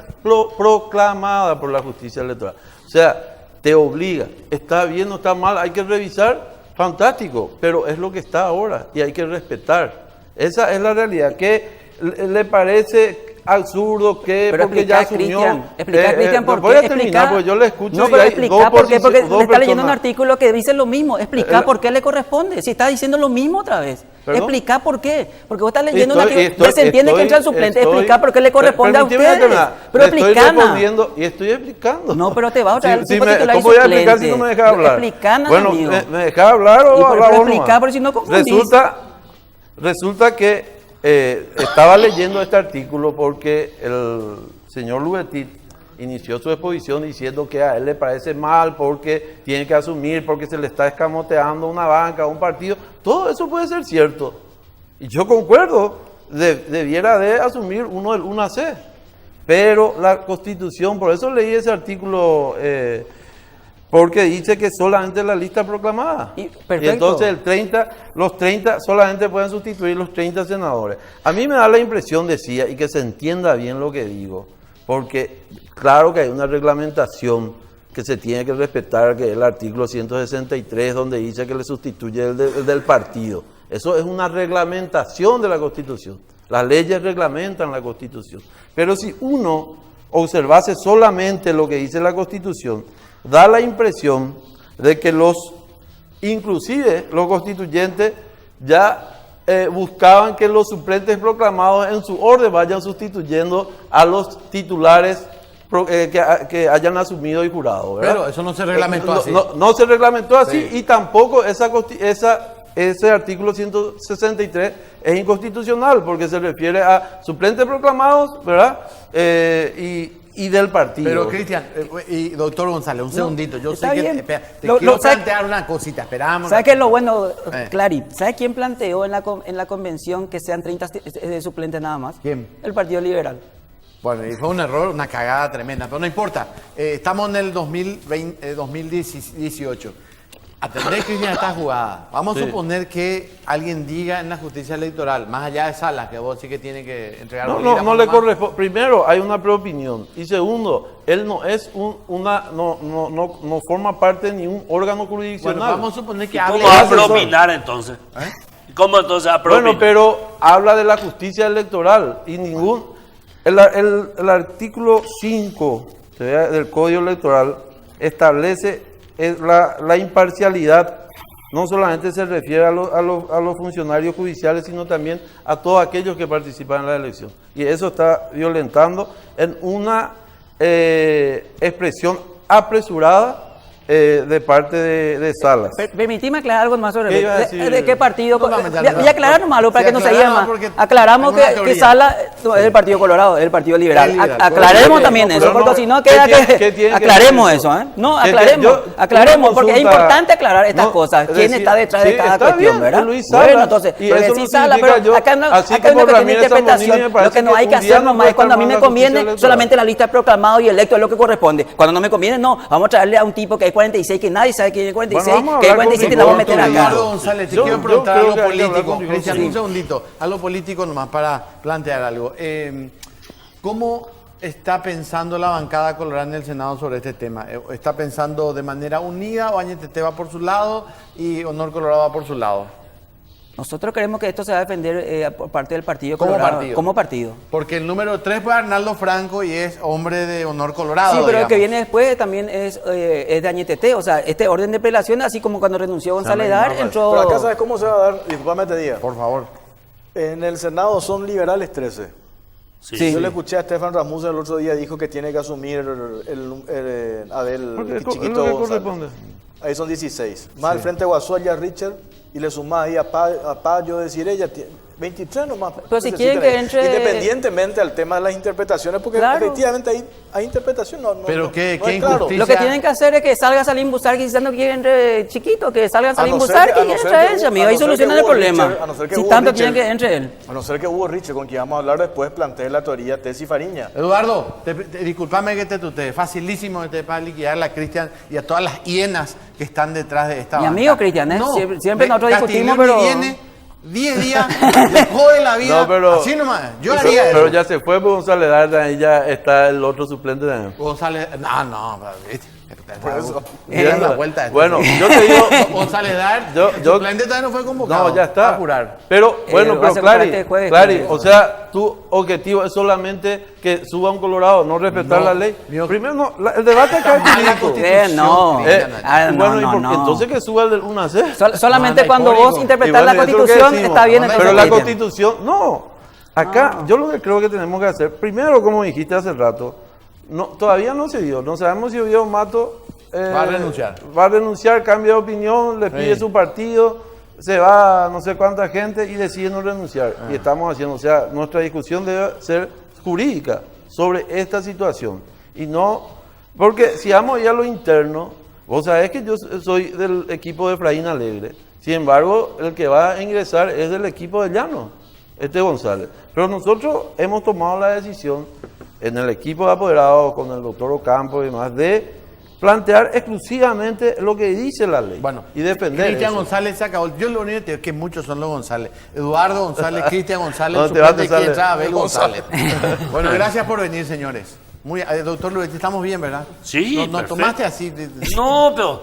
proclamada por la justicia electoral. O sea, te obliga. Está bien, no está mal, hay que revisar, fantástico, pero es lo que está ahora y hay que respetar. Esa es la realidad. ¿Qué le parece absurdo que Pero porque ya explica, asumió? Cristian, ¿por voy qué? a terminar, porque yo le escucho No, y pero hay explica dos por qué, porque dos le está leyendo un personas. artículo que dice lo mismo. Explica por qué le corresponde. Si está diciendo lo mismo otra vez. ¿Perdón? Explica por qué. Porque vos estás leyendo un Estoy- artículo que se entiende que entra el suplente. Explica por qué le corresponde a permíteme ustedes. terminar. Pero Le estoy explicanos. respondiendo y estoy explicando. No, pero te va otra vez el tipo me- titular y ¿Cómo voy a explicar si suplente? no me dejas hablar? Explicanos, Bueno, amigo. ¿me dejas hablar o Y por- hablar pero vos explica, nomás? porque si no confundís. Resulta que estaba leyendo este artículo porque el señor Lubetitz inició su exposición diciendo que a él le parece mal porque tiene que asumir, porque se le está escamoteando una banca, un partido. Todo eso puede ser cierto. Y yo concuerdo, debiera de asumir uno del UNAC. Pero la Constitución, por eso leí ese artículo, porque dice que solamente la lista proclamada. Y- Y perfecto. entonces los 30 solamente pueden sustituir los 30 senadores. A mí me da la impresión, decía, y que se entienda bien lo que digo, porque claro que hay una reglamentación que se tiene que respetar, que es el artículo 163, donde dice que le sustituye el del partido. Eso es una reglamentación de la Constitución. Las leyes reglamentan la Constitución. Pero si uno observase solamente lo que dice la Constitución, da la impresión de que inclusive los constituyentes ya buscaban que los suplentes proclamados en su orden vayan sustituyendo a los titulares que hayan asumido y jurado, ¿verdad? Pero eso no se reglamentó así. No se reglamentó así Sí. y tampoco ese artículo 163 es inconstitucional porque se refiere a suplentes proclamados, ¿verdad? Y del partido. Pero Cristian, y doctor González, un segundito. Yo está sé que bien. espera, te Lo- quiero ¿sabe- plantear una cosita. Esperamos. ¿Sabes qué es lo bueno, Eh. Clary? ¿Sabes quién planteó en la convención que sean 30 suplentes nada más? ¿Quién? El Partido Liberal. Bueno, y fue un error, una cagada tremenda, pero no importa. Estamos en el 2018. Atender, Cristian, esta jugada. Vamos a suponer que alguien diga en la justicia electoral, más allá de Salas, que vos sí que tiene que entregar No, bolígrafo no le nomás. corresponde. Primero, hay una preopinión. Y segundo, él no es no forma parte de ningún órgano jurisdiccional. Bueno, vamos a suponer que ¿Cómo hable va a asesor. propinar entonces? ¿Cómo entonces va a propinar? Bueno, pero habla de la justicia electoral y el artículo 5 del Código Electoral establece la imparcialidad. No solamente se refiere a los funcionarios judiciales, sino también a todos aquellos que participan en la elección. Y eso está violentando en una expresión apresurada de parte de Salas. Permitime aclarar algo más sobre ¿Qué iba a decir? ¿De qué partido? No, dame, Voy a aclarar nomás algo para Sí, que no se aclará llama. nomás porque Aclaramos tengo una que teoría. Sala no, es del Partido Colorado, es del Partido Liberal. Es liberal. Aclaremos Bueno, también pero eso, porque no, si no ¿qué queda tiene- que... qué tiene que Aclaremos ver eso, eso? ¿eh? No, ¿Qué tiene- aclaremos, yo- aclaremos, una porque es consulta- importante aclarar estas no, cosas. es ¿Quién decir, está detrás de sí, cada está cuestión, bien, verdad? es Luis Sala, Bueno, entonces, y porque eso sí, no Sala, significa pero yo, acá no, así acá como no tiene Ramírez interpretación. Zambonini me parece Lo que no que hay que un día hacer no nomás puede es cuando a mí estar me más la justicia conviene, electoral. solamente la lista proclamado y electo es lo que corresponde. Cuando no me conviene, no. Vamos a traerle a un tipo que hay 46, que nadie sabe quién es 46, Bueno, vamos a que hay hablar con 47 y la vamos a meter rigor, acá. Eduardo González, te Yo- quiero yo preguntar creo algo que hay que hablar político. con rigor. Cristian, Sí. un segundito. Algo político nomás para plantear algo. ¿Cómo está pensando la bancada colorada en el Senado sobre este tema? ¿Está pensando de manera unida o Añetete va por su lado y Honor Colorado va por su lado? Nosotros creemos que esto se va a defender por parte del Partido Como Colorado. partido. Como partido. Porque el número 3 fue Arnaldo Franco y es hombre de honor colorado. Sí, pero digamos. el que viene después también es de Añetete. O sea, este orden de prelación, así como cuando renunció González Dar, entró... Pero acá, ¿sabes cómo se va a dar? Disculpame te diga. Por favor. En el Senado son liberales 13. Sí. Yo le escuché a Stefan Rasmussen el otro día, dijo que tiene que asumir Abel Porque es Chiquito lo que González. corresponde. Ahí son 16. Más al frente Guasuaya Richard y le sumás ahí a Payo de Cirella. 23 nomás. Pero si necesitan quieren que ahí. entre- Independientemente al tema de las interpretaciones, porque Claro. efectivamente hay interpretación. Pero qué es claro. injusticia. Lo que tienen que hacer es que salga Salim Busarqui diciendo que quiere entre Chiquito, que salga Salim no ser Busarqui que- a y no entre ser que- él, amigo. a no Ahí ser solucionan que el Hugo problema. Richard- a no ser que Si Hugo tanto Richard- quieren que entre él. A no ser que Hugo Richard, con quien vamos a hablar después, plantee la teoría Tesi Fariña. Eduardo, discúlpame que te tutee. Facilísimo este para liquidar a la Cristian y a todas las hienas que están detrás de esta Mi banca. amigo Cristian, ¿eh? Siempre nosotros discutimos, Castiglione pero- viene 10 días, le jode la vida. No, pero- así nomás. Yo haría eso. Pero ya se fue por González Darda, ahí ya está el otro suplente también. González, no, ¿viste? Por eso. Dieron la vuelta. de Bueno, esto. yo te digo, González Dar, Yo- el yo- suplente todavía no fue convocado. no, ya está. A jurar. Pero, bueno, va a pero ser Clary, este jueves, Clary, creo. o sea, tu objetivo es solamente que suba un Colorado, no respetar No, la ley. mi ob- Primero, no, el debate acá es Está mal la político. Constitución. No. Ah, no, bueno, no, ¿y por qué? no. Entonces que suba el del 1 a 0. Solamente No, no hay cuando vos código. interpretás Y la bueno, eso es lo que Constitución decimos. está bien. No, entonces, Pero la Cristian. Constitución, no. Acá, yo lo que creo que tenemos que hacer, primero, como dijiste hace rato, no, todavía no se dio. No sabemos si Oviedo Mato Va a renunciar. Va a renunciar, cambia de opinión, le pide Sí. su partido, se va no sé cuánta gente y decide no renunciar. Y estamos haciendo, o sea, nuestra discusión debe ser jurídica sobre esta situación. Y no, porque si vamos ya a lo interno, vos sabés que yo soy del equipo de Efraín Alegre. Sin embargo, el que va a ingresar es del equipo de Llano, González. Pero nosotros hemos tomado la decisión en el equipo de apoderados con el doctor Ocampo y demás de plantear exclusivamente lo que dice la ley Bueno, y defender Cristian eso. González se acabó. Yo lo único que te digo es que muchos son los González. Eduardo González, Cristian González, No, el te va, suplente te aquí sale. entra Abel González. Bueno, gracias por venir, señores. Muy, doctor Luis, estamos bien, ¿verdad? Sí, No perfecto. tomaste así. No, pero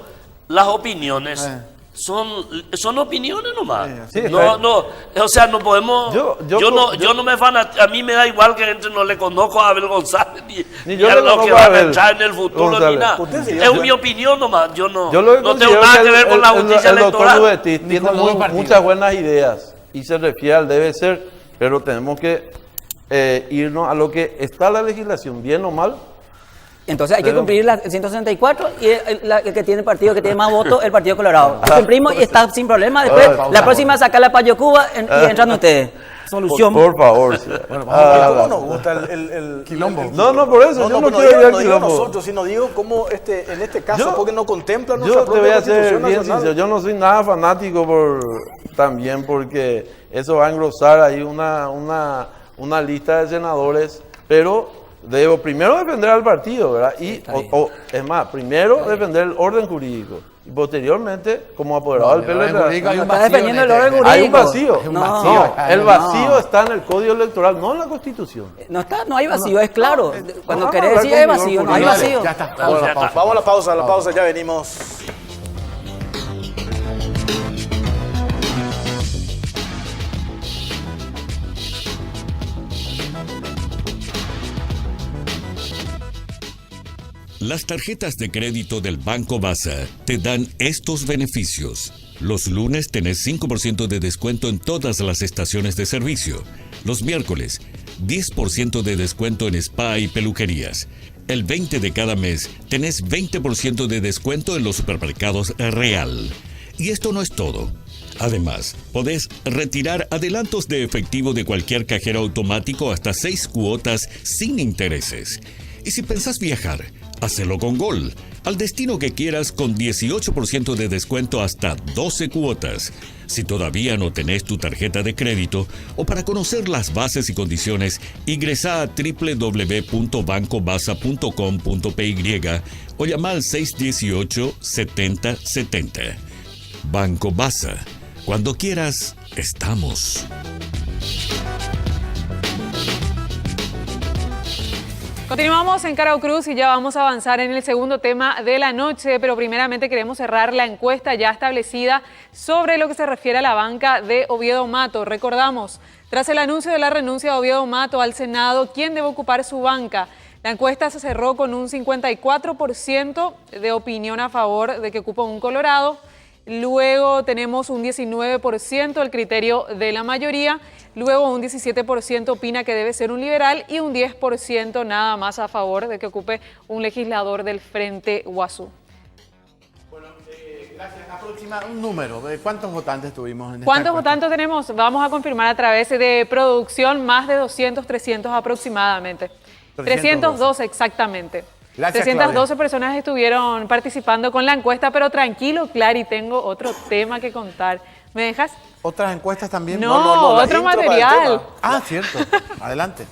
las opiniones son opiniones nomás. Sí, no, o sea, no podemos. Yo Yo no me a mí me da igual que entre, no le conozco a Abel González ni yo a le lo conozco que a van a Abel entrar en el futuro González. ni nada. Usted sí, Es ya mi opinión nomás. Yo no Yo lo tengo nada que ver con la justicia el doctor electoral. Lubetti tiene con los dos partidos. muchas buenas ideas y se refiere al debe ser, pero tenemos que irnos a lo que está la legislación, bien o mal. Entonces hay que Pero- cumplir el 164 y el que tiene partido que tiene más votos, el Partido Colorado. Lo cumplimos y está sin problema. Después, Pausa, la próxima sacar la Payo Cuba y entran ustedes. Solución. Por favor. sí. ¿Cómo nos gusta el Quilombo. No, por eso, yo no pero quiero ir al no digo quilombo. nosotros, sino digo cómo en este caso, Yo- porque no contempla nuestra Yo te voy propia a ser Constitución bien Nacional. sincero, yo no soy nada fanático también porque eso va a engrosar ahí una lista de senadores, pero debo primero defender al partido, ¿verdad? Y, es más, primero defender el orden jurídico y posteriormente, como apoderado del el orden PLR. jurídico hay No un está vacío defendiendo en el orden este- jurídico. Hay un vacío. Hay un No, vacío. No, el no. vacío está en el Código Electoral, no en la Constitución. No hay vacío, es claro. Cuando vamos a querés hablar decir hay con vacío, Miguel no hay Purina. vacío. Ya está. Vamos Vamos a a la pausa. Vamos a la pausa, ya venimos. Las tarjetas de crédito del Banco Basa te dan estos beneficios. Los lunes tenés 5% de descuento en todas las estaciones de servicio. Los miércoles, 10% de descuento en spa y peluquerías. El 20 de cada mes tenés 20% de descuento en los supermercados Real. Y esto no es todo. Además, podés retirar adelantos de efectivo de cualquier cajero automático hasta 6 cuotas sin intereses. Y si pensás viajar, hacelo con Gol, al destino que quieras con 18% de descuento hasta 12 cuotas. Si todavía no tenés tu tarjeta de crédito o para conocer las bases y condiciones, ingresa a www.bancobasa.com.py o llama al 618-7070. Banco Basa. Cuando quieras, estamos. Continuamos en Carao Cruz y ya vamos a avanzar en el segundo tema de la noche, pero primeramente queremos cerrar la encuesta ya establecida sobre lo que se refiere a la banca de Oviedo Mato. Recordamos, tras el anuncio de la renuncia de Oviedo Mato al Senado, ¿quién debe ocupar su banca? La encuesta se cerró con un 54% de opinión a favor de que ocupa un colorado. Luego tenemos un 19% el criterio de la mayoría. Luego un 17% opina que debe ser un liberal y un 10% nada más a favor de que ocupe un legislador del Frente Guazú. Bueno, gracias. Aproxima un número. ¿Cuántos votantes tuvimos en esta ¿Cuántos encuesta? votantes tenemos? Vamos a confirmar a través de producción, más de 200, 300 aproximadamente. 312 exactamente. Gracias, 312 Claudia. personas estuvieron participando con la encuesta, pero tranquilo, Clary, tengo otro tema que contar. ¿Me dejas? ¿Otras encuestas también? No, la otro intro para el material. tema. Ah, cierto. Adelante.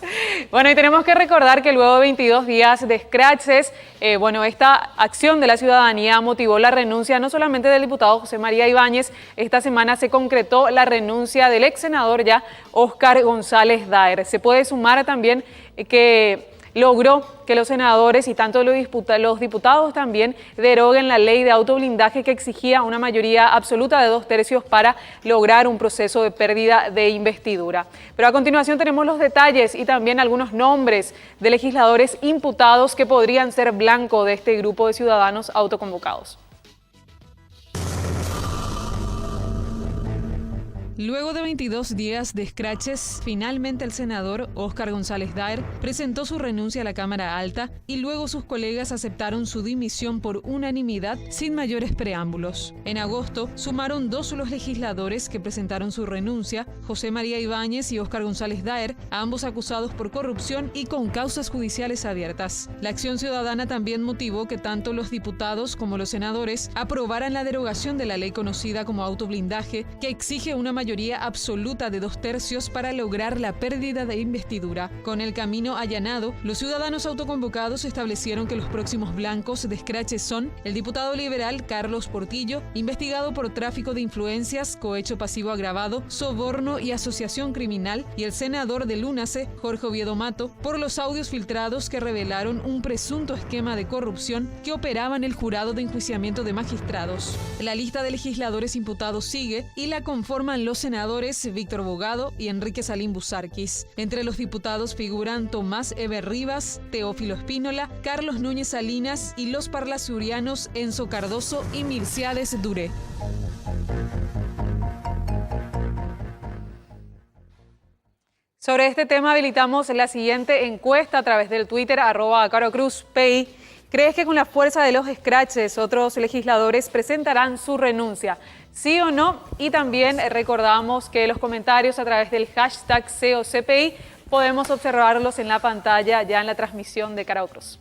Bueno, y tenemos que recordar que luego de 22 días de scratches, esta acción de la ciudadanía motivó la renuncia no solamente del diputado José María Ibáñez, esta semana se concretó la renuncia del ex senador ya Óscar González Daer. Se puede sumar también que logró que los senadores y tanto los diputados también deroguen la ley de autoblindaje que exigía una mayoría absoluta de 2/3 para lograr un proceso de pérdida de investidura. Pero a continuación tenemos los detalles y también algunos nombres de legisladores imputados que podrían ser blanco de este grupo de ciudadanos autoconvocados. Luego de 22 días de scratches, finalmente el senador Óscar González Daer presentó su renuncia a la Cámara Alta y luego sus colegas aceptaron su dimisión por unanimidad sin mayores preámbulos. En agosto, sumaron 2 los legisladores que presentaron su renuncia, José María Ibáñez y Óscar González Daer, ambos acusados por corrupción y con causas judiciales abiertas. La acción ciudadana también motivó que tanto los diputados como los senadores aprobaran la derogación de la ley conocida como autoblindaje, que exige una mayoría absoluta de 2/3 para lograr la pérdida de investidura. Con el camino allanado, los ciudadanos autoconvocados establecieron que los próximos blancos de scratches son el diputado liberal Carlos Portillo, investigado por tráfico de influencias, cohecho pasivo agravado, soborno y asociación criminal, y el senador del UNACE, Jorge Oviedo Mato, por los audios filtrados que revelaron un presunto esquema de corrupción que operaba en el jurado de enjuiciamiento de magistrados. La lista de legisladores imputados sigue y la conforman los senadores Víctor Bogado y Enrique Salín Busarquis. Entre los diputados figuran Tomás Eber Rivas, Teófilo Espínola, Carlos Núñez Salinas y los parlasurianos Enzo Cardoso y Milciades Duré. Sobre este tema habilitamos la siguiente encuesta a través del Twitter @CaroCruzPay. ¿Crees que con la fuerza de los scratches otros legisladores presentarán su renuncia? ¿Sí o no? Y también recordamos que los comentarios a través del hashtag COCPI podemos observarlos en la pantalla ya en la transmisión de Carao Cruz.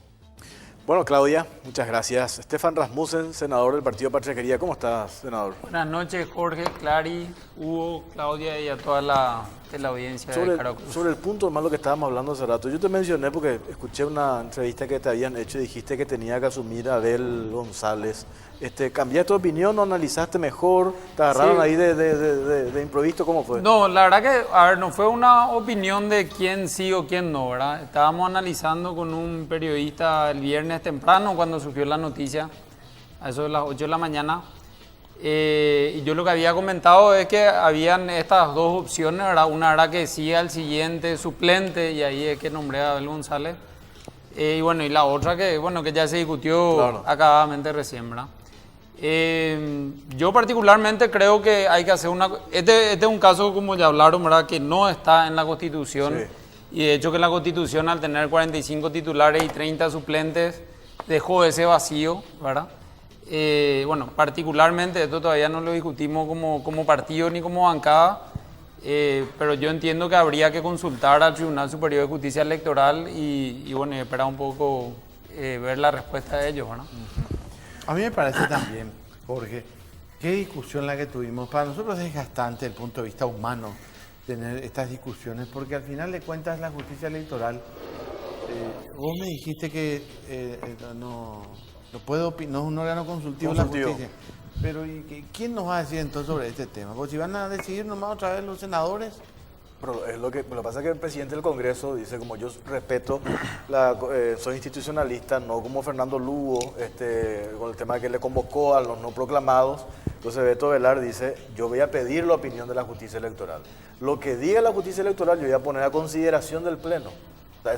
Bueno, Claudia, muchas gracias. Stefan Rasmussen, senador del Partido Patria Querida. ¿Cómo estás, senador? Buenas noches, Jorge, Clary, Hugo, Claudia y a toda la audiencia de Carao Cruz. Sobre el punto más lo que estábamos hablando hace rato, yo te mencioné porque escuché una entrevista que te habían hecho y dijiste que tenía que asumir a Abel González. ¿Cambiaste de opinión o analizaste mejor? ¿Te agarraron ahí de improviso? ¿Cómo fue? No, la verdad que, no fue una opinión de quién sí o quién no, ¿verdad? Estábamos analizando con un periodista el viernes temprano cuando surgió la noticia, a eso de las 8 de la mañana. Y yo lo que había comentado es que habían estas dos opciones, ¿verdad? Una era que sí al siguiente suplente y ahí es que nombré a Abel González. Y la otra que ya se discutió acabadamente recién, ¿verdad? Yo particularmente creo que hay que hacer este es un caso, como ya hablaron, ¿verdad?, que no está en la Constitución. Sí. Y de hecho que la Constitución, al tener 45 titulares y 30 suplentes, dejó ese vacío, ¿verdad? Particularmente, esto todavía no lo discutimos como partido ni como bancada, pero yo entiendo que habría que consultar al Tribunal Superior de Justicia Electoral y esperar un poco ver la respuesta de ellos, ¿verdad? A mí me parece también, Jorge, qué discusión la que tuvimos. Para nosotros es desgastante desde el punto de vista humano tener estas discusiones, porque al final de cuentas la justicia electoral, vos me dijiste que no puede opinar, no es un órgano consultivo la justicia. Pero ¿quién nos va a decir entonces sobre este tema? Porque si van a decidir nomás otra vez los senadores, Pero es lo que pasa es que el presidente del Congreso dice, como yo respeto, soy institucionalista, no como Fernando Lugo, con el tema de que le convocó a los no proclamados. Entonces Beto Velar dice, yo voy a pedir la opinión de la justicia electoral. Lo que diga la justicia electoral yo voy a poner a consideración del Pleno.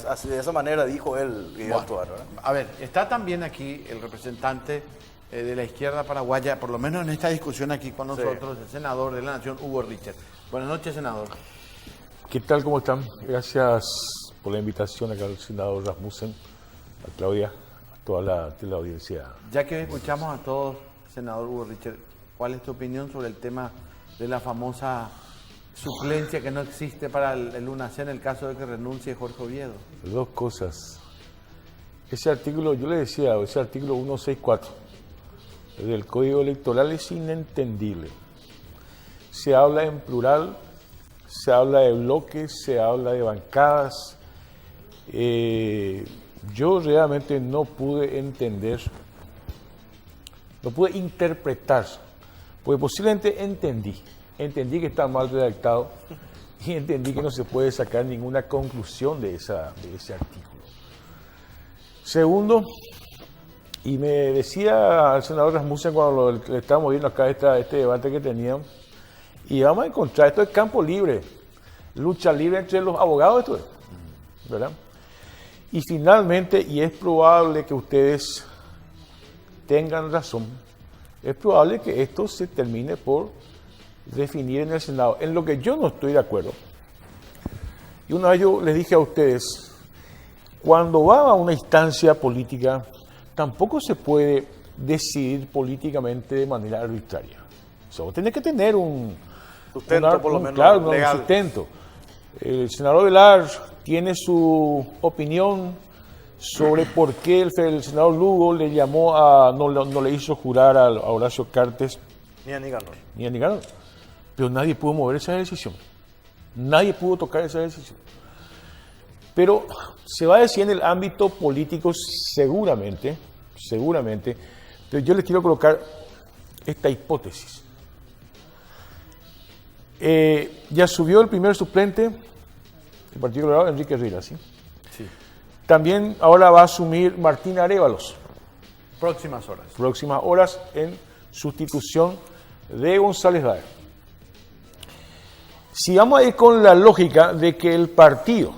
Así, de esa manera dijo él que iba a actuar, ¿verdad? A ver, está también aquí el representante de la izquierda paraguaya, por lo menos en esta discusión aquí con nosotros, el senador de la Nación, Hugo Richard. Buenas noches, senador. ¿Qué tal? ¿Cómo están? Gracias por la invitación acá al senador Rasmussen, a Claudia, a toda la audiencia. Ya que escuchamos a todos, senador Hugo Richard, ¿cuál es tu opinión sobre el tema de la famosa suplencia que no existe para el UNACE en el caso de que renuncie Jorge Oviedo? Dos cosas. Ese artículo, yo le decía, ese artículo 164 del Código Electoral es inentendible. Se habla en plural, se habla de bloques, se habla de bancadas. Yo realmente no pude entender, no pude interpretar, porque posiblemente entendí que está mal redactado y entendí que no se puede sacar ninguna conclusión de ese artículo. Segundo, y me decía el senador Rasmussen cuando le estábamos viendo acá este debate que teníamos, y vamos a encontrar, esto es campo libre, lucha libre entre los abogados, esto es, ¿verdad? Y finalmente, y es probable que ustedes tengan razón, es probable que esto se termine por definir en el Senado, en lo que yo no estoy de acuerdo. Y una vez yo les dije a ustedes, cuando va a una instancia política, tampoco se puede decidir políticamente de manera arbitraria. Solo tiene que tener un sustento, por lo menos, claro, legal. Un sustento. El senador Velar tiene su opinión sobre por qué el senador Lugo le llamó no le hizo jurar a Horacio Cartes ni a Nicanor. Ni a Nicanor. Pero nadie pudo mover esa decisión. Nadie pudo tocar esa decisión. Pero se va a decir en el ámbito político seguramente, pero yo les quiero colocar esta hipótesis. Ya subió el primer suplente del Partido Colorado, Enrique Rila, ¿sí? Sí. También ahora va a asumir Martín Arévalos. Próximas horas en sustitución de González Daer. Si vamos a ir con la lógica de que el partido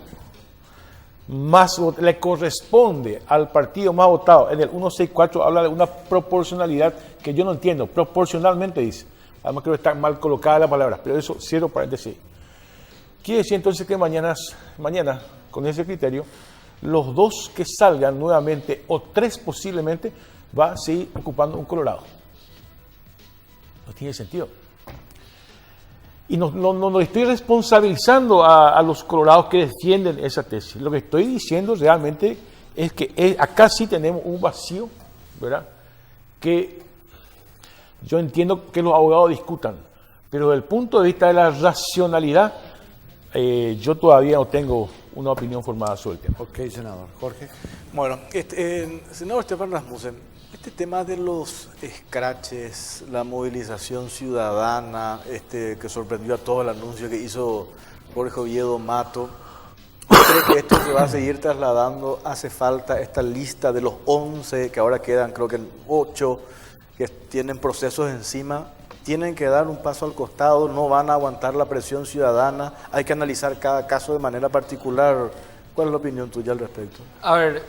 más le corresponde al partido más votado, en el 164 habla de una proporcionalidad que yo no entiendo, proporcionalmente dice, además creo que está mal colocada la palabra, pero eso cierro paréntesis. Quiere decir entonces que mañana, con ese criterio, los dos que salgan nuevamente, o tres posiblemente, va a seguir ocupando un Colorado. No tiene sentido. Y no estoy responsabilizando a los colorados que defienden esa tesis. Lo que estoy diciendo realmente es que acá sí tenemos un vacío, ¿verdad? Que yo entiendo que los abogados discutan, pero desde el punto de vista de la racionalidad, yo todavía no tengo una opinión formada sobre el tema. Ok, senador. Jorge. Bueno, senador Estefan Rasmussen, este tema de los escraches, la movilización ciudadana, que sorprendió a todos el anuncio que hizo Jorge Oviedo Mato, ¿cree que esto se va a seguir trasladando? ¿Hace falta esta lista de los 11, que ahora quedan creo que 8, que tienen procesos encima? ¿Tienen que dar un paso al costado? ¿No van a aguantar la presión ciudadana? ¿Hay que analizar cada caso de manera particular? ¿Cuál es la opinión tuya al respecto? A ver,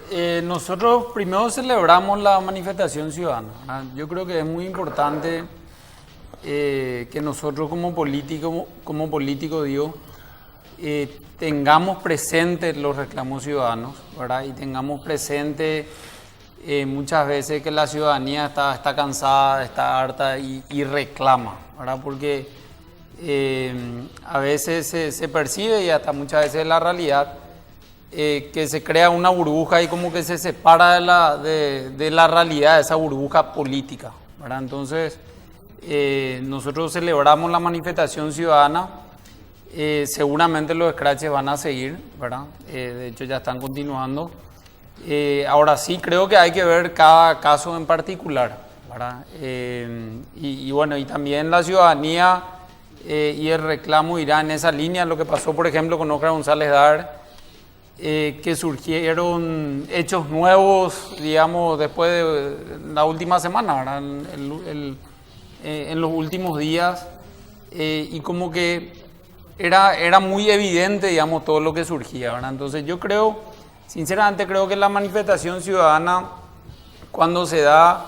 nosotros primero celebramos la manifestación ciudadana, ¿verdad? Yo creo que es muy importante que nosotros como político digo, tengamos presentes los reclamos ciudadanos, ¿verdad? Y tengamos presente muchas veces que la ciudadanía está cansada, está harta y reclama, ¿verdad? Porque a veces se percibe, y hasta muchas veces la realidad, que se crea una burbuja y como que se separa de la realidad, de esa burbuja política, ¿verdad? Entonces, nosotros celebramos la manifestación ciudadana, seguramente los scratches van a seguir, ¿verdad? De hecho ya están continuando. Ahora sí creo que hay que ver cada caso en particular, ¿verdad? Y bueno, y también la ciudadanía y el reclamo irá en esa línea. Lo que pasó, por ejemplo, con Oscar González Dar, que surgieron hechos nuevos, digamos, después de la última semana, ¿verdad? En los últimos días, y como que era muy evidente, digamos, todo lo que surgía, ¿verdad? Entonces yo creo, sinceramente creo que la manifestación ciudadana, cuando se da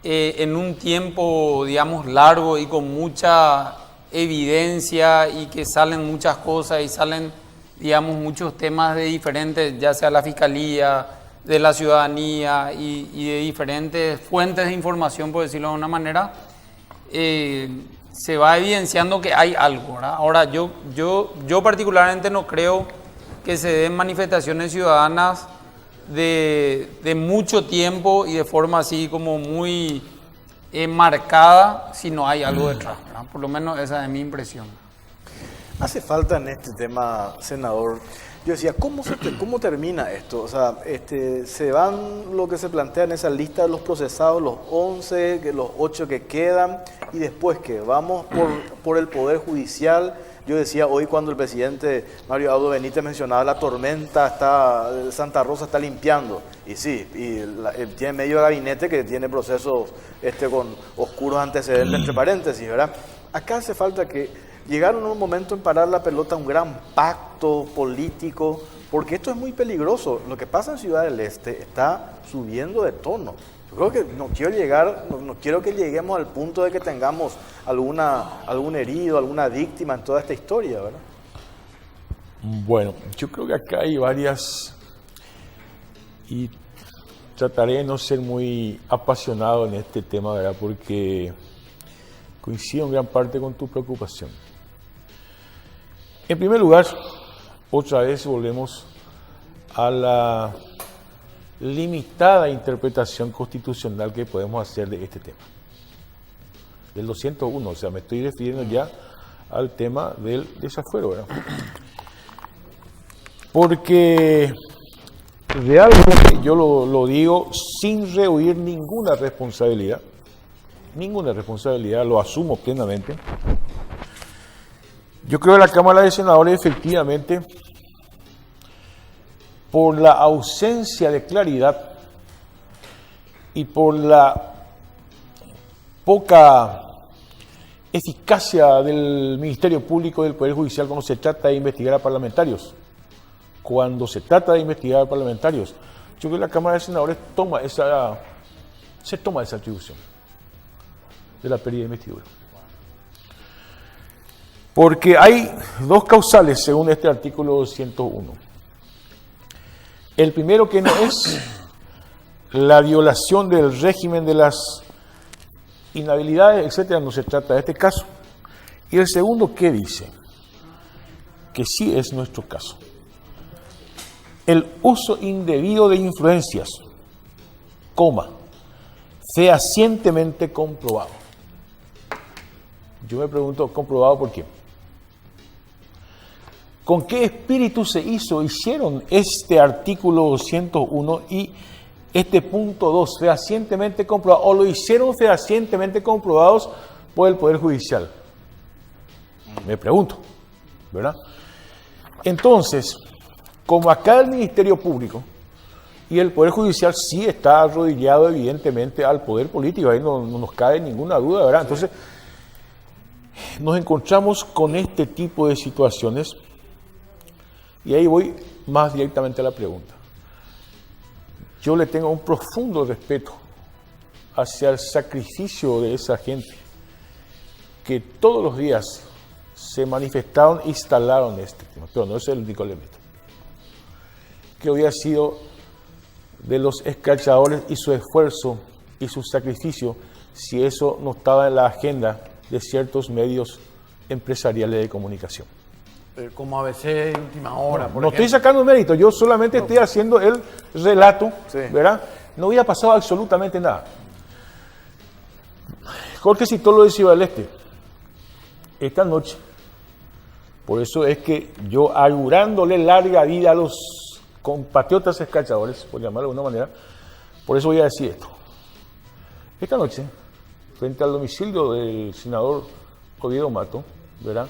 en un tiempo, digamos, largo y con mucha evidencia y que salen muchas cosas y salen, digamos, muchos temas de diferentes, ya sea la fiscalía, de la ciudadanía y de diferentes fuentes de información, por decirlo de una manera, se va evidenciando que hay algo, ¿verdad? Ahora, yo particularmente no creo que se den manifestaciones ciudadanas de mucho tiempo y de forma así como muy marcada si no hay algo detrás, ¿verdad? Por lo menos esa es mi impresión. Hace falta en este tema, senador, yo decía, ¿cómo termina esto? O sea, se van lo que se plantea en esa lista de los procesados, los 11, los 8 que quedan, y después que vamos por el Poder Judicial. Yo decía hoy cuando el presidente Mario Abdo Benítez mencionaba la tormenta, Santa Rosa está limpiando, y sí, tiene medio gabinete que tiene procesos con oscuros antecedentes, entre paréntesis, ¿verdad? Acá hace falta que llegaron a un momento en parar la pelota, un gran pacto político, porque esto es muy peligroso. Lo que pasa en Ciudad del Este está subiendo de tono. Yo creo que no quiero que lleguemos al punto de que tengamos algún herido, alguna víctima en toda esta historia, ¿verdad? Bueno, yo creo que acá hay varias, y trataré de no ser muy apasionado en este tema, ¿verdad? Porque coincido en gran parte con tu preocupación. En primer lugar, otra vez volvemos a la limitada interpretación constitucional que podemos hacer de este tema. Del 201, o sea, me estoy refiriendo ya al tema del desafuero, ¿verdad? Porque realmente yo lo digo sin rehuir ninguna responsabilidad, lo asumo plenamente. Yo creo que la Cámara de Senadores efectivamente, por la ausencia de claridad y por la poca eficacia del Ministerio Público y del Poder Judicial cuando se trata de investigar a parlamentarios, yo creo que la Cámara de Senadores se toma esa atribución de la pérdida de investidura. Porque hay dos causales según este artículo 201. El primero, que no es la violación del régimen de las inhabilidades, etcétera, no se trata de este caso. Y el segundo, ¿qué dice? Que sí es nuestro caso. El uso indebido de influencias, fehacientemente comprobado. Yo me pregunto, ¿comprobado por qué? ¿Con qué espíritu hicieron este artículo 201 y este punto 2, fehacientemente comprobado, o lo hicieron fehacientemente comprobados por el Poder Judicial? Me pregunto, ¿verdad? Entonces, como acá el Ministerio Público y el Poder Judicial sí está arrodillado evidentemente al Poder Político, ahí no nos cabe ninguna duda, ¿verdad? Entonces, nos encontramos con este tipo de situaciones. Y ahí voy más directamente a la pregunta. Yo le tengo un profundo respeto hacia el sacrificio de esa gente que todos los días se manifestaron e instalaron este tema, pero no es el único elemento. Que hubiera sido de los escrachadores y su esfuerzo y su sacrificio si eso no estaba en la agenda de ciertos medios empresariales de comunicación. Como ABC Última Hora, por no estoy sacando mérito, yo solamente estoy haciendo el relato, ¿verdad? No hubiera pasado absolutamente nada. Jorge citó lo de Ciudad del Este. Esta noche, por eso es que yo, augurándole larga vida a los compatriotas escrachadores, por llamarlo de alguna manera, por eso voy a decir esto. Esta noche, frente al domicilio del senador Oviedo Mato, ¿verdad?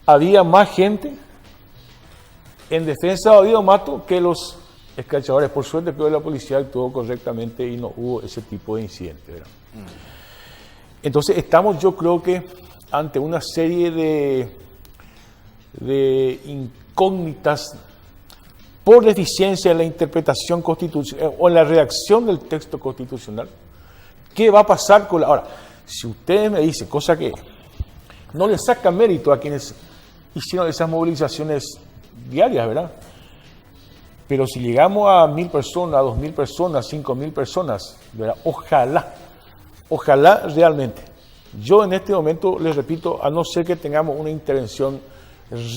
Había más gente en defensa de Oviedo Mato que los escrachadores. Por suerte, creo que la policía actuó correctamente y no hubo ese tipo de incidente, ¿verdad? Entonces, estamos, yo creo que, ante una serie de incógnitas por deficiencia en la interpretación constitucional o en la redacción del texto constitucional. ¿Qué va a pasar con la...? Ahora, si ustedes me dicen, cosa que no le saca mérito a quienes hicieron esas movilizaciones diarias, ¿verdad? Pero si llegamos a 1.000 personas, 2.000 personas, 5.000 personas, ¿verdad? Ojalá realmente. Yo en este momento, les repito, a no ser que tengamos una intervención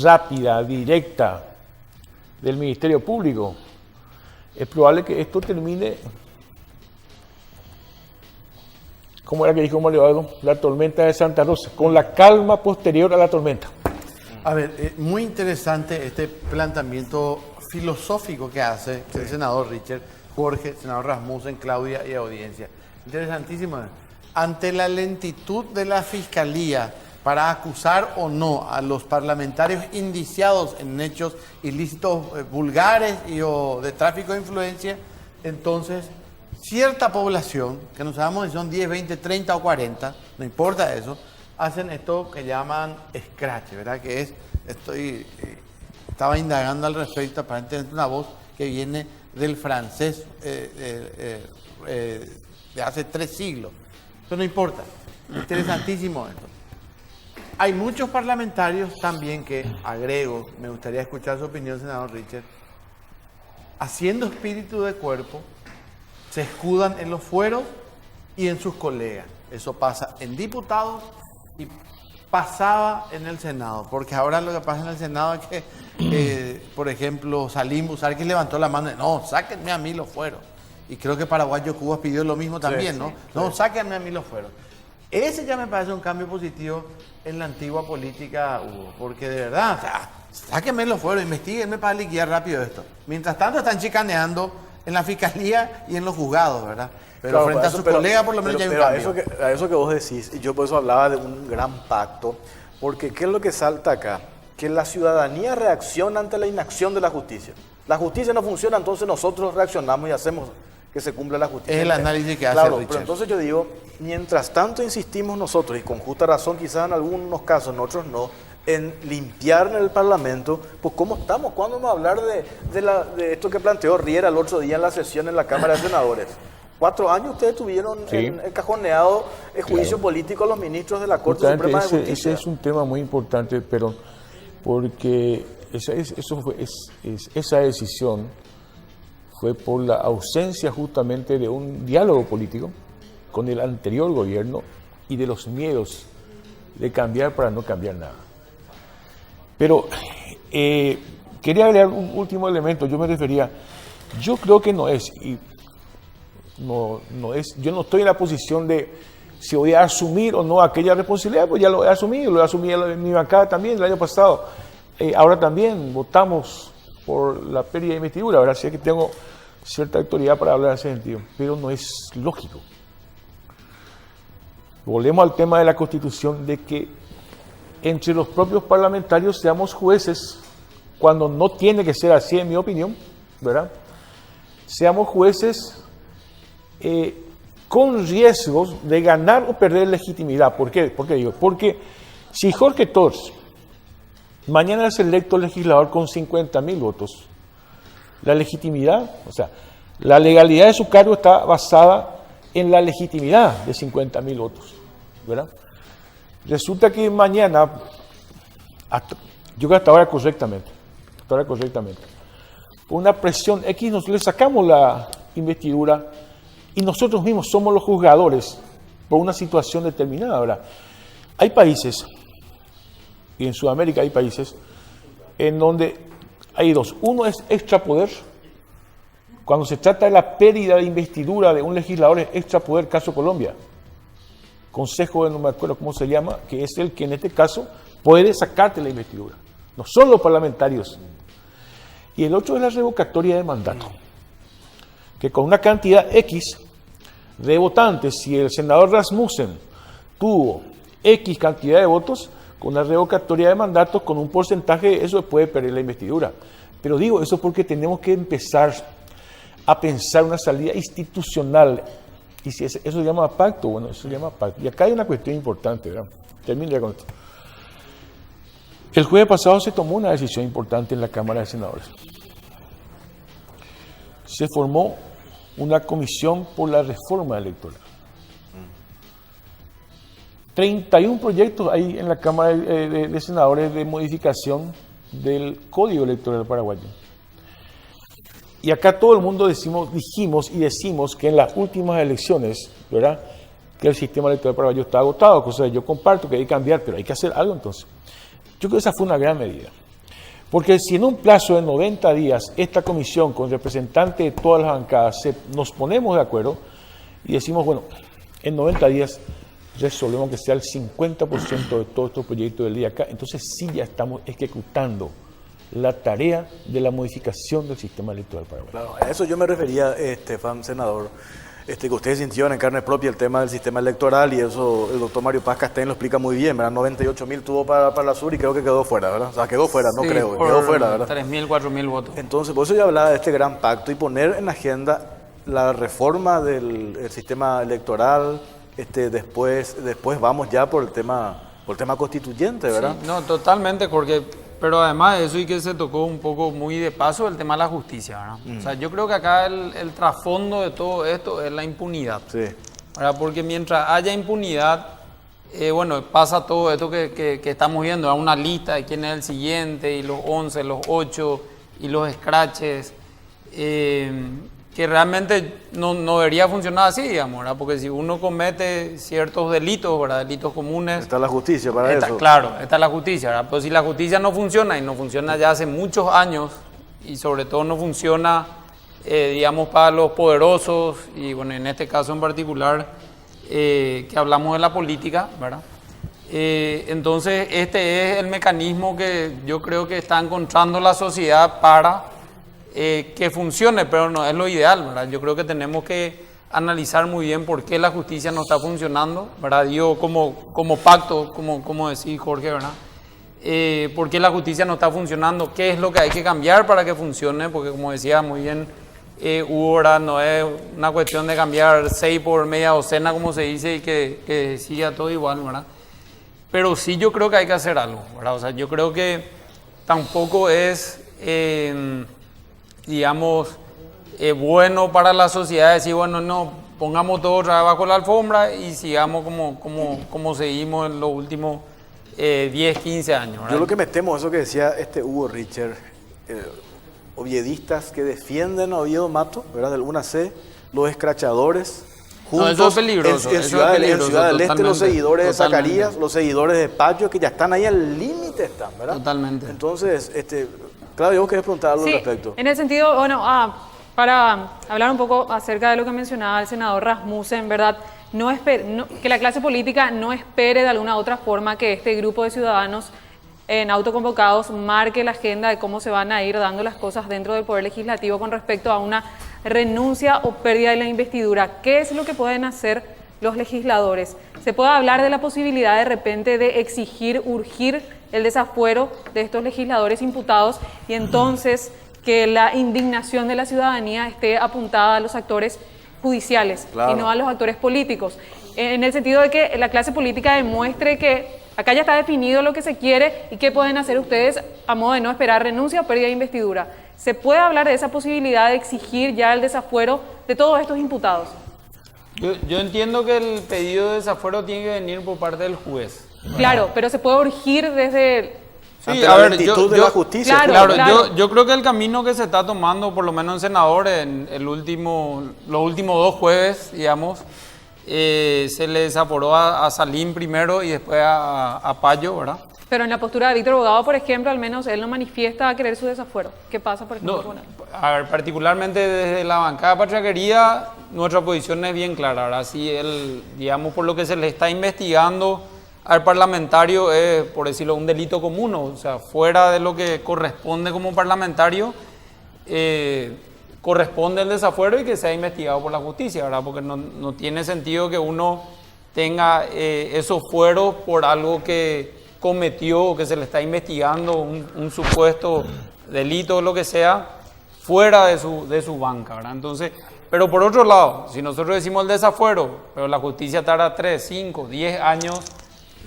rápida, directa del Ministerio Público, es probable que esto termine, como era que dijo Mario, la tormenta de Santa Rosa, con la calma posterior a la tormenta. A ver, muy interesante este planteamiento filosófico que hace el senador Richard, Jorge, senador Rasmussen, Claudia y audiencia. Interesantísimo. Ante la lentitud de la Fiscalía para acusar o no a los parlamentarios indiciados en hechos ilícitos vulgares o de tráfico de influencia, entonces cierta población, que no sabemos si son 10, 20, 30 o 40, no importa eso, hacen esto que llaman scratch, ¿verdad? Que es, estaba indagando al respecto, aparentemente una voz que viene del francés de hace 3 siglos. Pero no importa, interesantísimo esto. Hay muchos parlamentarios también que, agrego, me gustaría escuchar su opinión, senador Richard, haciendo espíritu de cuerpo, se escudan en los fueros y en sus colegas. Eso pasa en diputados y pasaba en el Senado, porque ahora lo que pasa en el Senado es que, por ejemplo, Salim Busarquis levantó la mano y no, sáquenme a mí los fueros. Y creo que Paraguayo Cubas pidió lo mismo también, ¿no? No, sáquenme a mí los fueros. Ese ya me parece un cambio positivo en la antigua política, Hugo, porque de verdad, o sea, sáquenme los fueros, investiguenme para liquidar rápido esto. Mientras tanto están chicaneando en la fiscalía y en los juzgados, ¿verdad? Pero claro, frente a sus colegas por lo menos ya hay un cambio. A eso que vos decís, y yo por eso hablaba de un gran pacto, porque ¿qué es lo que salta acá? Que la ciudadanía reacciona ante la inacción de la justicia. La justicia no funciona, entonces nosotros reaccionamos y hacemos que se cumpla la justicia. Es el análisis que hace claro, Richard. Pero entonces yo digo, mientras tanto insistimos nosotros, y con justa razón quizás en algunos casos, en otros no, en limpiar en el Parlamento, pues ¿cómo estamos? ¿Cuándo vamos a hablar de esto que planteó Riera el otro día en la sesión en la Cámara de Senadores? 4 años ustedes tuvieron encajoneado el juicio político a los ministros de la Corte Suprema de Justicia. Ese es un tema muy importante, pero porque esa decisión fue por la ausencia justamente de un diálogo político con el anterior gobierno y de los miedos de cambiar para no cambiar nada. Pero quería agregar un último elemento. Yo me refería, yo creo que no es, yo no estoy en la posición de si voy a asumir o no aquella responsabilidad, pues ya lo he asumido en mi bancada también el año pasado. Ahora también votamos por la pérdida de investidura, ¿verdad? Así que tengo cierta autoridad para hablar en ese sentido, pero no es lógico. Volvemos al tema de la Constitución, de que entre los propios parlamentarios seamos jueces, cuando no tiene que ser así, en mi opinión, ¿verdad? Seamos jueces con riesgos de ganar o perder legitimidad. ¿Por qué? Porque si Jorge Torres mañana es electo legislador con 50.000 votos, la legitimidad, o sea, la legalidad de su cargo está basada en la legitimidad de 50.000 votos, ¿verdad? Resulta que mañana, yo creo que hasta ahora correctamente, por una presión X, nosotros le sacamos la investidura y nosotros mismos somos los juzgadores por una situación determinada, ¿verdad? Hay países, y en Sudamérica hay países, en donde hay dos. Uno es extrapoder. Cuando se trata de la pérdida de investidura de un legislador, es extrapoder, caso Colombia. Consejo, no me acuerdo cómo se llama, que es el que en este caso puede sacarte la investidura. No son los parlamentarios. Y el otro es la revocatoria de mandato. Que con una cantidad X de votantes, si el senador Rasmussen tuvo X cantidad de votos, con una revocatoria de mandatos, con un porcentaje, eso puede perder la investidura. Pero digo eso porque tenemos que empezar a pensar una salida institucional. Y si eso se llama pacto, bueno, eso se llama pacto. Y acá hay una cuestión importante, ¿verdad? Termino ya con esto. El jueves pasado se tomó una decisión importante en la Cámara de Senadores. Se formó una comisión por la reforma electoral. 31 proyectos hay en la Cámara de Senadores de modificación del Código Electoral paraguayo. Y acá todo el mundo dijimos que en las últimas elecciones, ¿verdad?, que el sistema electoral paraguayo está agotado, cosa que yo comparto que hay que cambiar, pero hay que hacer algo entonces. Yo creo que esa fue una gran medida. Porque si en un plazo de 90 días esta comisión con representantes de todas las bancadas nos ponemos de acuerdo y decimos, bueno, en 90 días resolvemos que sea el 50% de todos estos proyectos del día acá, entonces sí ya estamos ejecutando la tarea de la modificación del sistema electoral paraguayo. Claro, a eso yo me refería, senador, que ustedes sintieron en carne propia el tema del sistema electoral y eso el doctor Mario Paz Castaing lo explica muy bien, ¿verdad? 98.000 tuvo para la sur y creo que quedó fuera, ¿verdad? O sea, quedó fuera, no creo, quedó fuera, ¿verdad? 3.000, 4.000 votos. Entonces, por eso yo hablaba de este gran pacto y poner en la agenda la reforma del sistema electoral, después vamos ya por el tema constituyente, ¿verdad? Sí, no, totalmente, porque, pero además de eso y que se tocó un poco muy de paso el tema de la justicia, ¿verdad? O sea, yo creo que acá el trasfondo de todo esto es la impunidad, sí, ¿verdad? Porque mientras haya impunidad, bueno, pasa todo esto que estamos viendo, ¿verdad? Una lista de quién es el siguiente, y los 11, los 8, y los scratches, que realmente no debería funcionar así, digamos, ¿verdad? Porque si uno comete ciertos delitos, ¿verdad?, delitos comunes... Está la justicia para eso. Claro, está la justicia, ¿verdad? Pero si la justicia no funciona, y no funciona ya hace muchos años, y sobre todo no funciona, digamos, para los poderosos, y bueno, en este caso en particular, que hablamos de la política, ¿verdad? Entonces, este es el mecanismo que yo creo que está encontrando la sociedad para... que funcione, pero no es lo ideal, ¿verdad? Yo creo que tenemos que analizar muy bien por qué la justicia no está funcionando, ¿verdad? Digo, como pacto, como decía Jorge, ¿verdad? ¿Por qué la justicia no está funcionando? ¿Qué es lo que hay que cambiar para que funcione? Porque como decía muy bien Hugo, ¿verdad?, no es una cuestión de cambiar 6 por media docena, como se dice, y que siga todo igual, ¿verdad? Pero sí yo creo que hay que hacer algo, ¿verdad? O sea, yo creo que tampoco es... digamos, bueno para la sociedad decir, bueno, no, pongamos todo otra vez bajo la alfombra y sigamos como seguimos en los últimos 10, 15 años, ¿verdad? Yo lo que me temo, eso que decía Hugo Richard, oviedistas que defienden a Oviedo Mato, ¿verdad?, del UNAC, los escrachadores, juntos, no, eso es peligroso, en Ciudad del Este, los seguidores de totalmente. Zacarías, los seguidores de Pacho, que ya están ahí al límite, ¿verdad? Totalmente. Entonces, Claudia, vos querés preguntar algo al Sí, respecto. en el sentido, bueno, para hablar un poco acerca de lo que mencionaba el senador Rasmussen, ¿verdad? Que la clase política no espere de alguna otra forma que este grupo de ciudadanos autoconvocados marque la agenda de cómo se van a ir dando las cosas dentro del Poder Legislativo con respecto a una renuncia o pérdida de la investidura. ¿Qué es lo que pueden hacer los legisladores? Se puede hablar de la posibilidad de repente de exigir, urgir el desafuero de estos legisladores imputados y entonces que la indignación de la ciudadanía esté apuntada a los actores judiciales, claro, y no a los actores políticos. En el sentido de que la clase política demuestre que acá ya está definido lo que se quiere y qué pueden hacer ustedes a modo de no esperar renuncia o pérdida de investidura. ¿Se puede hablar de esa posibilidad de exigir ya el desafuero de todos estos imputados? Yo entiendo que el pedido de desafuero tiene que venir por parte del juez. Claro, pero se puede urgir desde... Sí, a ver, de la justicia. Claro. Yo creo que el camino que se está tomando, por lo menos en senadores, en los últimos 2 jueves, digamos, se le desaforó a Salim primero y después a Payo, ¿verdad? Pero en la postura de Víctor Bogado, por ejemplo, al menos él no manifiesta a querer su desafuero. ¿Qué pasa, por ejemplo, con él? A ver, particularmente desde la bancada de Patria Querida, nuestra posición es bien clara, ¿verdad? Si él, digamos, por lo que se le está investigando al parlamentario es, por decirlo, un delito común, o sea, fuera de lo que corresponde como parlamentario, corresponde el desafuero y que sea investigado por la justicia, ¿verdad? Porque no tiene sentido que uno tenga esos fueros por algo que cometió o que se le está investigando un supuesto delito o lo que sea fuera de su banca, ¿verdad? Entonces, pero por otro lado, si nosotros decimos el desafuero, pero la justicia tarda 3, 5, 10 años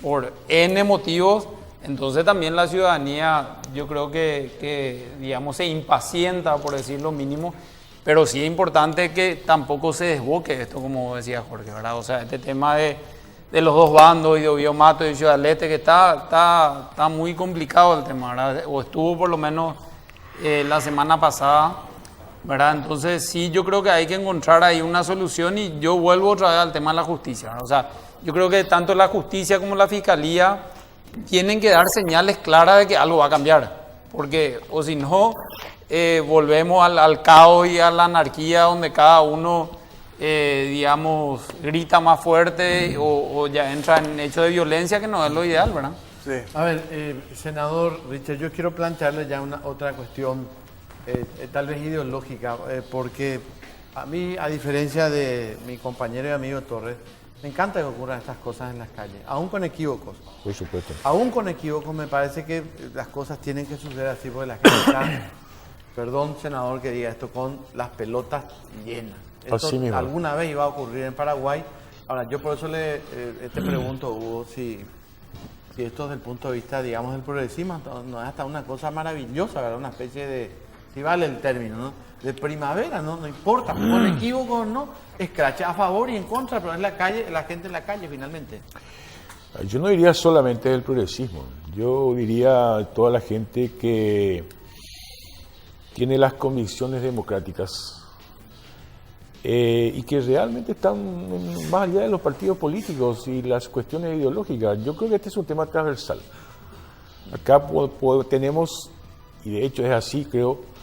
por N motivos, entonces también la ciudadanía, yo creo que digamos, se impacienta, por decir lo mínimo, pero sí es importante que tampoco se desboque esto, como decía Jorge, ¿verdad? O sea, este tema de los dos bandos, y de Oviedo Mato y de Ciudad del Este, que está muy complicado el tema, ¿verdad? O estuvo por lo menos la semana pasada, ¿verdad? Entonces sí, yo creo que hay que encontrar ahí una solución, y yo vuelvo otra vez al tema de la justicia, ¿verdad? O sea, yo creo que tanto la justicia como la fiscalía tienen que dar señales claras de que algo va a cambiar, porque o si no, volvemos al caos y a la anarquía, donde cada uno, digamos, grita más fuerte o ya entra en hechos de violencia, que no es lo ideal, ¿verdad? Sí. A ver, senador Richard, yo quiero plantearle ya otra cuestión, tal vez ideológica, porque a mí, a diferencia de mi compañero y amigo Torres, me encanta que ocurran estas cosas en las calles, aún con equívocos. Por supuesto. Aún con equívocos, me parece que las cosas tienen que suceder así, porque la gente está, perdón, senador, que diga esto, con las pelotas llenas. Esto Así mismo. alguna vez iba a ocurrir en Paraguay. Ahora, yo por eso te pregunto, Hugo, si esto desde el punto de vista, digamos, del progresismo, no es hasta una cosa maravillosa, ¿verdad? Una especie de, si vale el término, ¿no?, de primavera, no importa, con equívocos, ¿no? Escrache a favor y en contra, pero es la calle, la gente en la calle finalmente. Yo no diría solamente del progresismo, yo diría a toda la gente que tiene las convicciones democráticas y que realmente están más allá de los partidos políticos y las cuestiones ideológicas. Yo creo que este es un tema transversal. Acá tenemos, y de hecho es así, creo,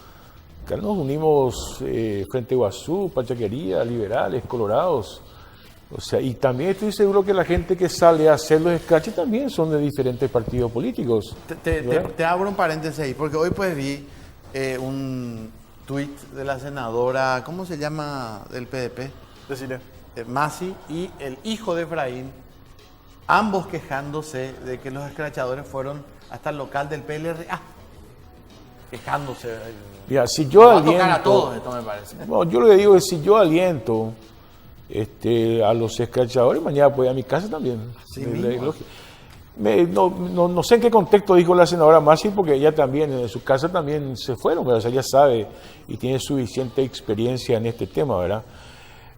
acá nos unimos Frente Guazú, Pachaquería, liberales, colorados. O sea, y también estoy seguro que la gente que sale a hacer los escraches también son de diferentes partidos políticos. Te abro un paréntesis ahí, porque hoy pues vi un tuit de la senadora, ¿cómo se llama?, del PDP. Decirle. Masi y el hijo de Efraín, ambos quejándose de que los escrachadores fueron hasta el local del PLRA. Quejándose. Mira, si yo va aliento, a tocar a todos esto, me parece. No, yo lo que digo es, si yo aliento a los escrachadores, mañana puedo ir a mi casa también. Sí mismo. No sé en qué contexto dijo la senadora Masi, porque ella también, en su casa también se fueron, ¿verdad? O sea, ella sabe y tiene suficiente experiencia en este tema, ¿verdad?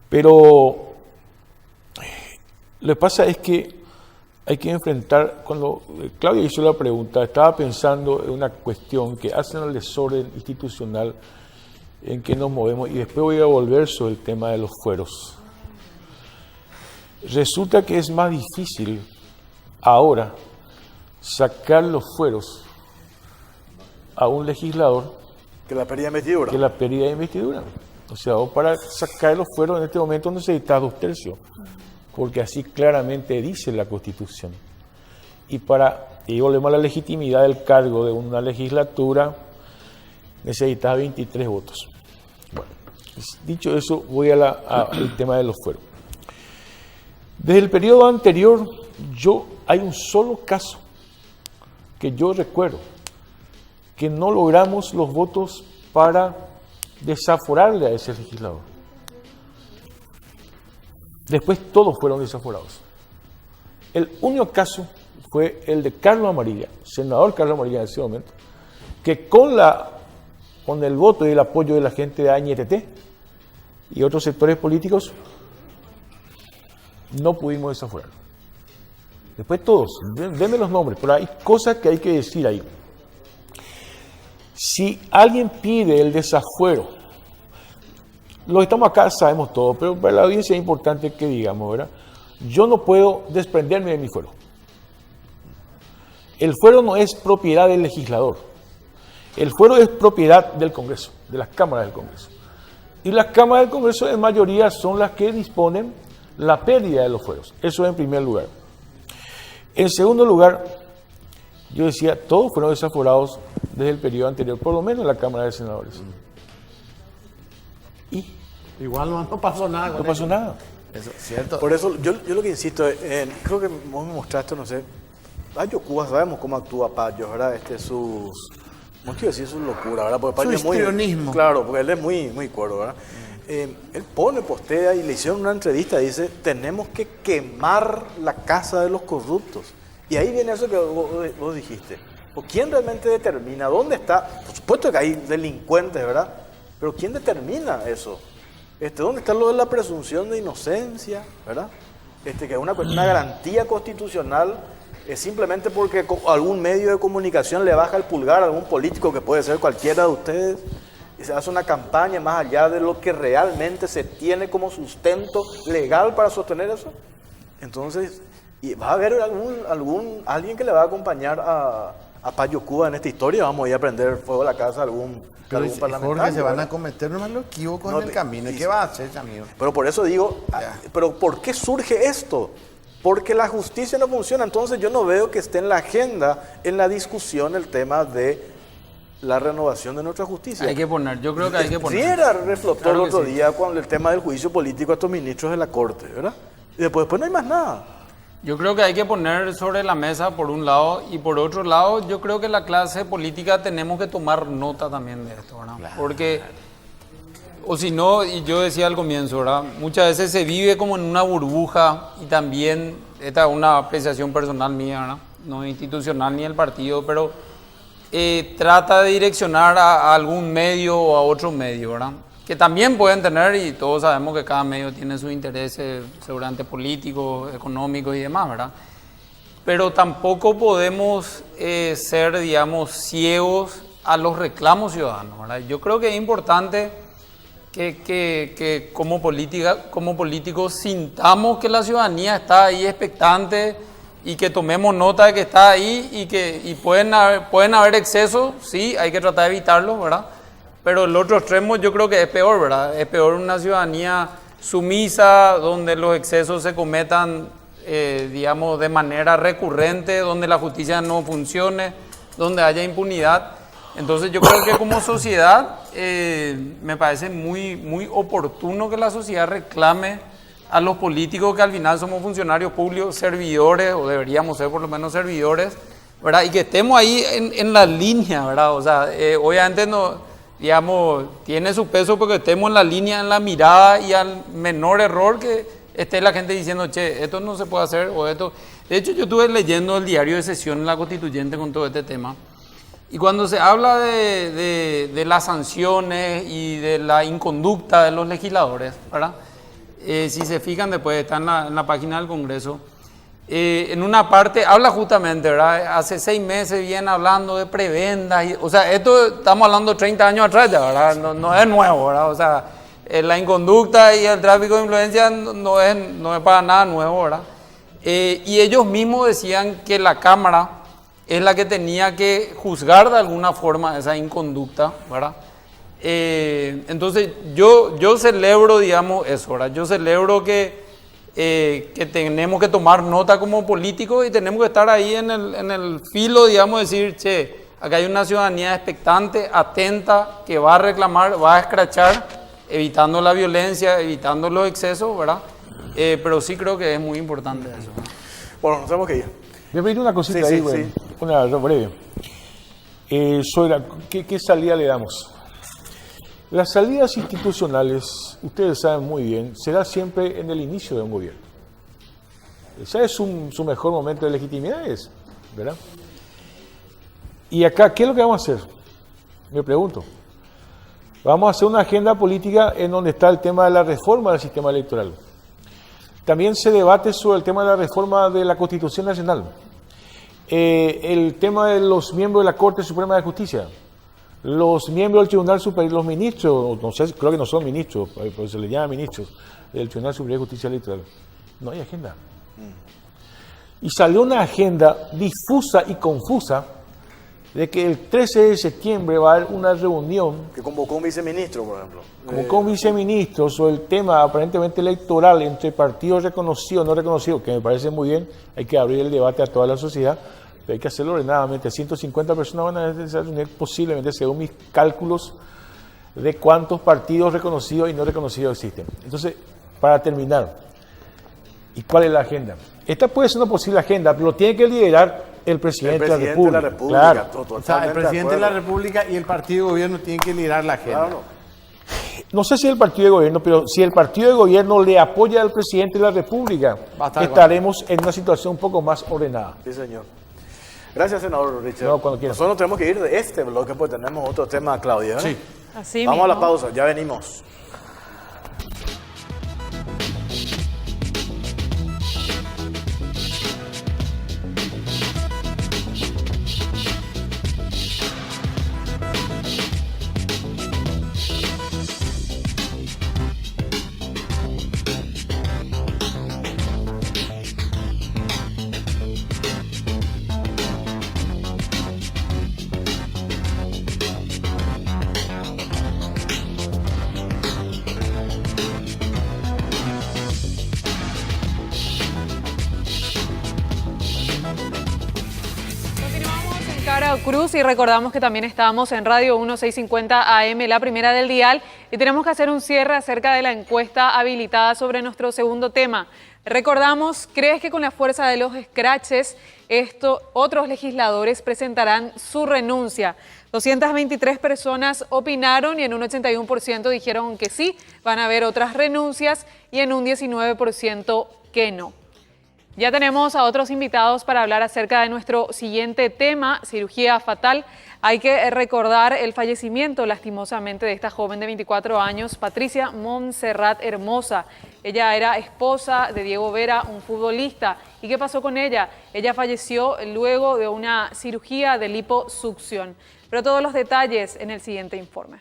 Pero lo que pasa es que hay que enfrentar, cuando Claudia hizo la pregunta, estaba pensando en una cuestión que hace al desorden institucional en que nos movemos, y después voy a volver sobre el tema de los fueros. Resulta que es más difícil ahora sacar los fueros a un legislador que la pérdida de investidura. Que la pérdida de investidura. O sea, vos para sacar los fueros en este momento necesitas 2/3, porque así claramente dice la Constitución. Y volvemos a la legitimidad del cargo de una legislatura, necesitas 23 votos. Bueno, dicho eso, voy al tema de los fueros. Desde el periodo anterior, hay un solo caso que yo recuerdo, que no logramos los votos para desaforarle a ese legislador. Después todos fueron desaforados. El único caso fue el de Carlos Amarilla, senador Carlos Amarilla en ese momento, que con el voto y el apoyo de la gente de AñTT y otros sectores políticos, no pudimos desaforar. Después todos, denme los nombres, pero hay cosas que hay que decir ahí. Si alguien pide el desafuero, los que estamos acá sabemos todo, pero para la audiencia es importante que digamos, ¿verdad? Yo no puedo desprenderme de mi fuero. El fuero no es propiedad del legislador. El fuero es propiedad del Congreso, de las cámaras del Congreso. Y las cámaras del Congreso en mayoría son las que disponen la pérdida de los fueros. Eso en primer lugar. En segundo lugar, yo decía, todos fueron desaforados desde el periodo anterior, por lo menos en la Cámara de Senadores. Y igual no pasó nada. No pasó nada. Eso es cierto. Por eso yo lo que insisto, creo que vos me mostraste, no sé, Payo Cuba, sabemos cómo actúa Payo, ¿verdad? No quiero decir su locura, ¿verdad? Porque Payo Su es muy... histrionismo. Claro, porque él es muy cuerdo, ¿verdad? Él postea y le hicieron una entrevista, dice, tenemos que quemar la casa de los corruptos. Y ahí viene eso que vos dijiste. ¿O quién realmente determina? ¿Dónde está? Por supuesto que hay delincuentes, ¿verdad? Pero ¿quién determina eso? ¿Dónde está lo de la presunción de inocencia? ¿Verdad? Que es una garantía constitucional, simplemente porque algún medio de comunicación le baja el pulgar a algún político, que puede ser cualquiera de ustedes, y se hace una campaña más allá de lo que realmente se tiene como sustento legal para sostener eso. Entonces, y va a haber alguien que le va a acompañar a Payo Cuba en esta historia. Vamos a ir a prender fuego a la casa de algún parlamentario. Jorge, se van a cometer nomás los equívocos en el camino. ¿Y qué va a hacer, amigo? Pero por eso digo, ¿pero por qué surge esto? Porque la justicia no funciona. Entonces yo no veo que esté en la agenda, en la discusión, el tema de la renovación de nuestra justicia. Yo creo que hay que poner. Riera reflotó Claro el otro sí. día con el tema del juicio político a estos ministros de la Corte, ¿verdad? Y después no hay más nada. Yo creo que hay que poner sobre la mesa por un lado, y por otro lado yo creo que la clase política tenemos que tomar nota también de esto, ¿verdad? Claro. Porque, o si no, y yo decía al comienzo, ¿verdad? Muchas veces se vive como en una burbuja, y también, esta es una apreciación personal mía, ¿verdad? No institucional ni el partido, pero trata de direccionar a algún medio o a otro medio, ¿verdad? Que también pueden tener, y todos sabemos que cada medio tiene sus intereses seguramente políticos, económicos y demás, ¿verdad? Pero tampoco podemos ser, digamos, ciegos a los reclamos ciudadanos, ¿verdad? Yo creo que es importante que como políticos sintamos que la ciudadanía está ahí expectante y que tomemos nota de que está ahí y pueden haber excesos, sí, hay que tratar de evitarlos, ¿verdad? Pero el otro extremo yo creo que es peor, ¿verdad? Es peor una ciudadanía sumisa, donde los excesos se cometan, digamos, de manera recurrente, donde la justicia no funcione, donde haya impunidad. Entonces yo creo que como sociedad me parece muy oportuno que la sociedad reclame a los políticos, que al final somos funcionarios públicos, servidores, o deberíamos ser por lo menos servidores, ¿verdad? Y que estemos ahí en la línea, ¿verdad? O sea, obviamente no... digamos, tiene su peso porque estemos en la línea, en la mirada, y al menor error que esté la gente diciendo, che, esto no se puede hacer, o esto... De hecho, yo estuve leyendo el diario de sesión en la Constituyente con todo este tema, y cuando se habla de las sanciones y de la inconducta de los legisladores, ¿verdad? Si se fijan después, está en la página del Congreso, en una parte habla justamente, ¿verdad? Hace 6 meses viene hablando de prebendas, o sea, esto estamos hablando 30 años atrás ya, ¿verdad? No es nuevo, ¿verdad? O sea, la inconducta y el tráfico de influencia no es para nada nuevo, ¿verdad? Y ellos mismos decían que la Cámara es la que tenía que juzgar de alguna forma esa inconducta, ¿verdad? Entonces yo celebro, digamos, eso, ¿verdad? Yo celebro que tenemos que tomar nota como políticos y tenemos que estar ahí en el filo, digamos, decir, che, acá hay una ciudadanía expectante, atenta, que va a reclamar, va a escrachar, evitando la violencia, evitando los excesos, ¿verdad? Pero sí creo que es muy importante eso. Bueno, nos tenemos que ir. Voy a pedir una cosita ahí, bueno, una breve. ¿Qué salida le damos? Las salidas institucionales, ustedes saben muy bien, será siempre en el inicio de un gobierno. Ese es su mejor momento de legitimidad, ¿verdad? Y acá, ¿qué es lo que vamos a hacer? Me pregunto. Vamos a hacer una agenda política en donde está el tema de la reforma del sistema electoral. También se debate sobre el tema de la reforma de la Constitución Nacional. El tema de los miembros de la Corte Suprema de Justicia. Los miembros del Tribunal Superior, los ministros, no sé, creo que no son ministros, pero se les llama ministros, del Tribunal Superior de Justicia Electoral. No hay agenda. Y salió una agenda difusa y confusa de que el 13 de septiembre va a haber una reunión. Que convocó un viceministro, por ejemplo. Convocó un viceministro sobre el tema aparentemente electoral entre partidos reconocidos y no reconocidos, que me parece muy bien, hay que abrir el debate a toda la sociedad. Pero hay que hacerlo ordenadamente. 150 personas van a reunir posiblemente, según mis cálculos, de cuántos partidos reconocidos y no reconocidos existen. Entonces, para terminar, ¿y cuál es la agenda? Esta puede ser una posible agenda, pero lo tiene que liderar el presidente, de la República. Claro. O sea, el presidente de la República y el partido de gobierno tienen que liderar la agenda. Claro. No sé si el partido de gobierno, pero si el partido de gobierno le apoya al presidente de la República, estaremos en una situación un poco más ordenada. Sí, señor. Gracias, senador Richard. No, cuando quiera. Nosotros tenemos que ir de este bloque porque tenemos otro tema, Claudia. Sí. Así Vamos a la mismo. pausa, ya venimos. Cara Cruz y recordamos que también estamos en Radio 1650 AM, la primera del dial, y tenemos que hacer un cierre acerca de la encuesta habilitada sobre nuestro segundo tema. Recordamos, ¿crees que con la fuerza de los scratches otros legisladores presentarán su renuncia? 223 personas opinaron y en un 81% dijeron que sí, van a haber otras renuncias y en un 19% que no. Ya tenemos a otros invitados para hablar acerca de nuestro siguiente tema, cirugía fatal. Hay que recordar el fallecimiento, lastimosamente, de esta joven de 24 años, Patricia Montserrat Hermosa. Ella era esposa de Diego Vera, un futbolista. ¿Y qué pasó con ella? Ella falleció luego de una cirugía de liposucción. Pero todos los detalles en el siguiente informe.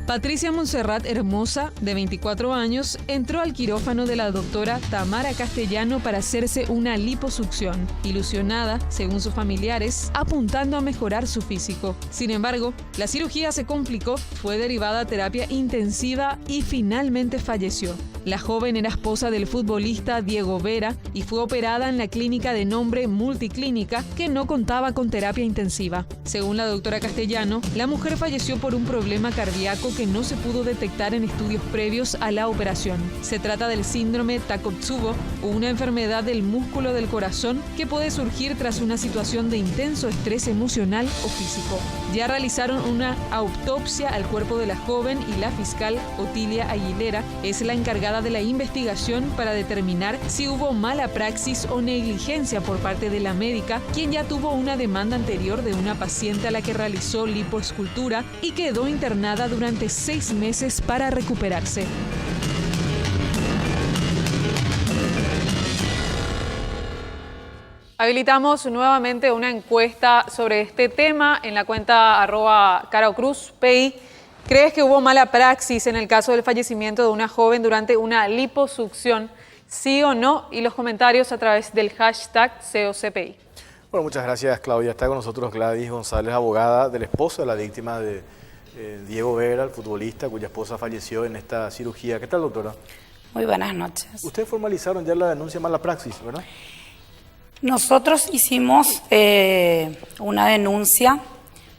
Patricia Montserrat Hermosa, de 24 años, entró al quirófano de la doctora Tamara Castellano para hacerse una liposucción, ilusionada, según sus familiares, apuntando a mejorar su físico. Sin embargo, la cirugía se complicó, fue derivada a terapia intensiva y finalmente falleció. La joven era esposa del futbolista Diego Vera y fue operada en la clínica de nombre Multiclínica, que no contaba con terapia intensiva. Según la doctora Castellano, la mujer falleció por un problema cardíaco que no se pudo detectar en estudios previos a la operación. Se trata del síndrome Takotsubo, una enfermedad del músculo del corazón que puede surgir tras una situación de intenso estrés emocional o físico. Ya realizaron una autopsia al cuerpo de la joven y la fiscal Otilia Aguilera es la encargada de la investigación para determinar si hubo mala praxis o negligencia por parte de la médica, quien ya tuvo una demanda anterior de una paciente a la que realizó lipoescultura y quedó internada durante 6 meses para recuperarse. Habilitamos nuevamente una encuesta sobre este tema en la cuenta @CaraCruzPI. ¿Crees que hubo mala praxis en el caso del fallecimiento de una joven durante una liposucción? ¿Sí o no? Y los comentarios a través del hashtag COCPI. Bueno, muchas gracias, Claudia. Está con nosotros Gladys González, abogada del esposo de la víctima de Diego Vera, el futbolista cuya esposa falleció en esta cirugía. ¿Qué tal, doctora? Muy buenas noches. Ustedes formalizaron ya la denuncia mala praxis, ¿verdad? Nosotros hicimos una denuncia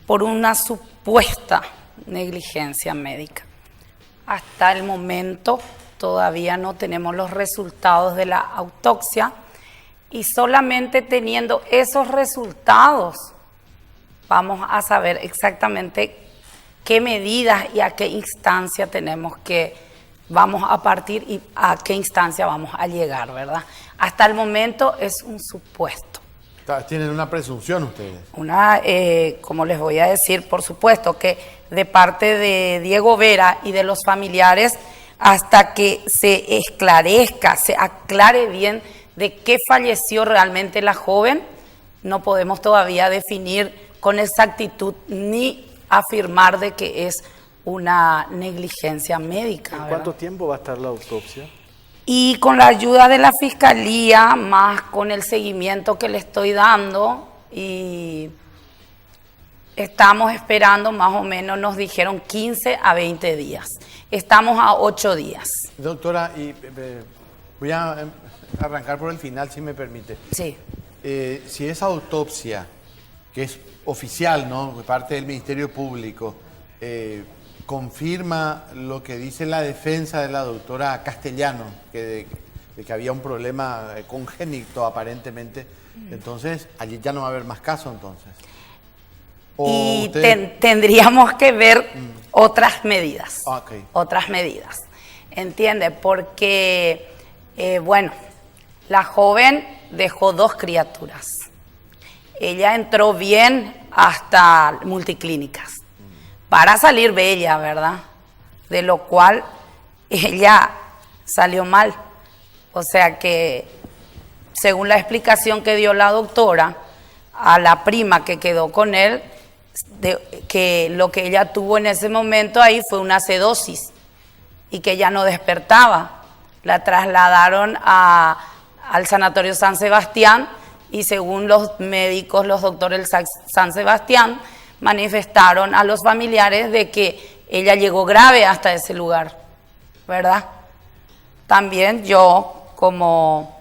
por una supuesta negligencia médica. Hasta el momento todavía no tenemos los resultados de la autopsia y solamente teniendo esos resultados vamos a saber exactamente qué medidas y a qué instancia vamos a partir y a qué instancia vamos a llegar, ¿verdad? Hasta el momento es un supuesto. ¿Tienen una presunción ustedes? Como les voy a decir, por supuesto que de parte de Diego Vera y de los familiares, hasta que se esclarezca, se aclare bien de qué falleció realmente la joven, no podemos todavía definir con exactitud ni afirmar de que es una negligencia médica. ¿En cuánto tiempo va a estar la autopsia? Y con la ayuda de la Fiscalía, más con el seguimiento que le estoy dando, y estamos esperando más o menos, nos dijeron 15 a 20 días. Estamos a 8 días. Doctora, voy a arrancar por el final, si me permite. Sí. Si esa autopsia, que es oficial, ¿no?, de parte del Ministerio Público, confirma lo que dice la defensa de la doctora Castellano, de que había un problema congénito aparentemente. Entonces, allí ya no va a haber más casos entonces. Y tendríamos que ver otras medidas. Okay. Otras medidas. ¿Entiende? Porque, bueno, la joven dejó 2 criaturas. Ella entró bien hasta multiclínicas para salir bella, ¿verdad? De lo cual ella salió mal. O sea que, según la explicación que dio la doctora, a la prima que quedó con él, que lo que ella tuvo en ese momento ahí fue una acidosis y que ya no despertaba. La trasladaron al Sanatorio San Sebastián y según los médicos, los doctores del San Sebastián, manifestaron a los familiares de que ella llegó grave hasta ese lugar, ¿verdad? También yo, como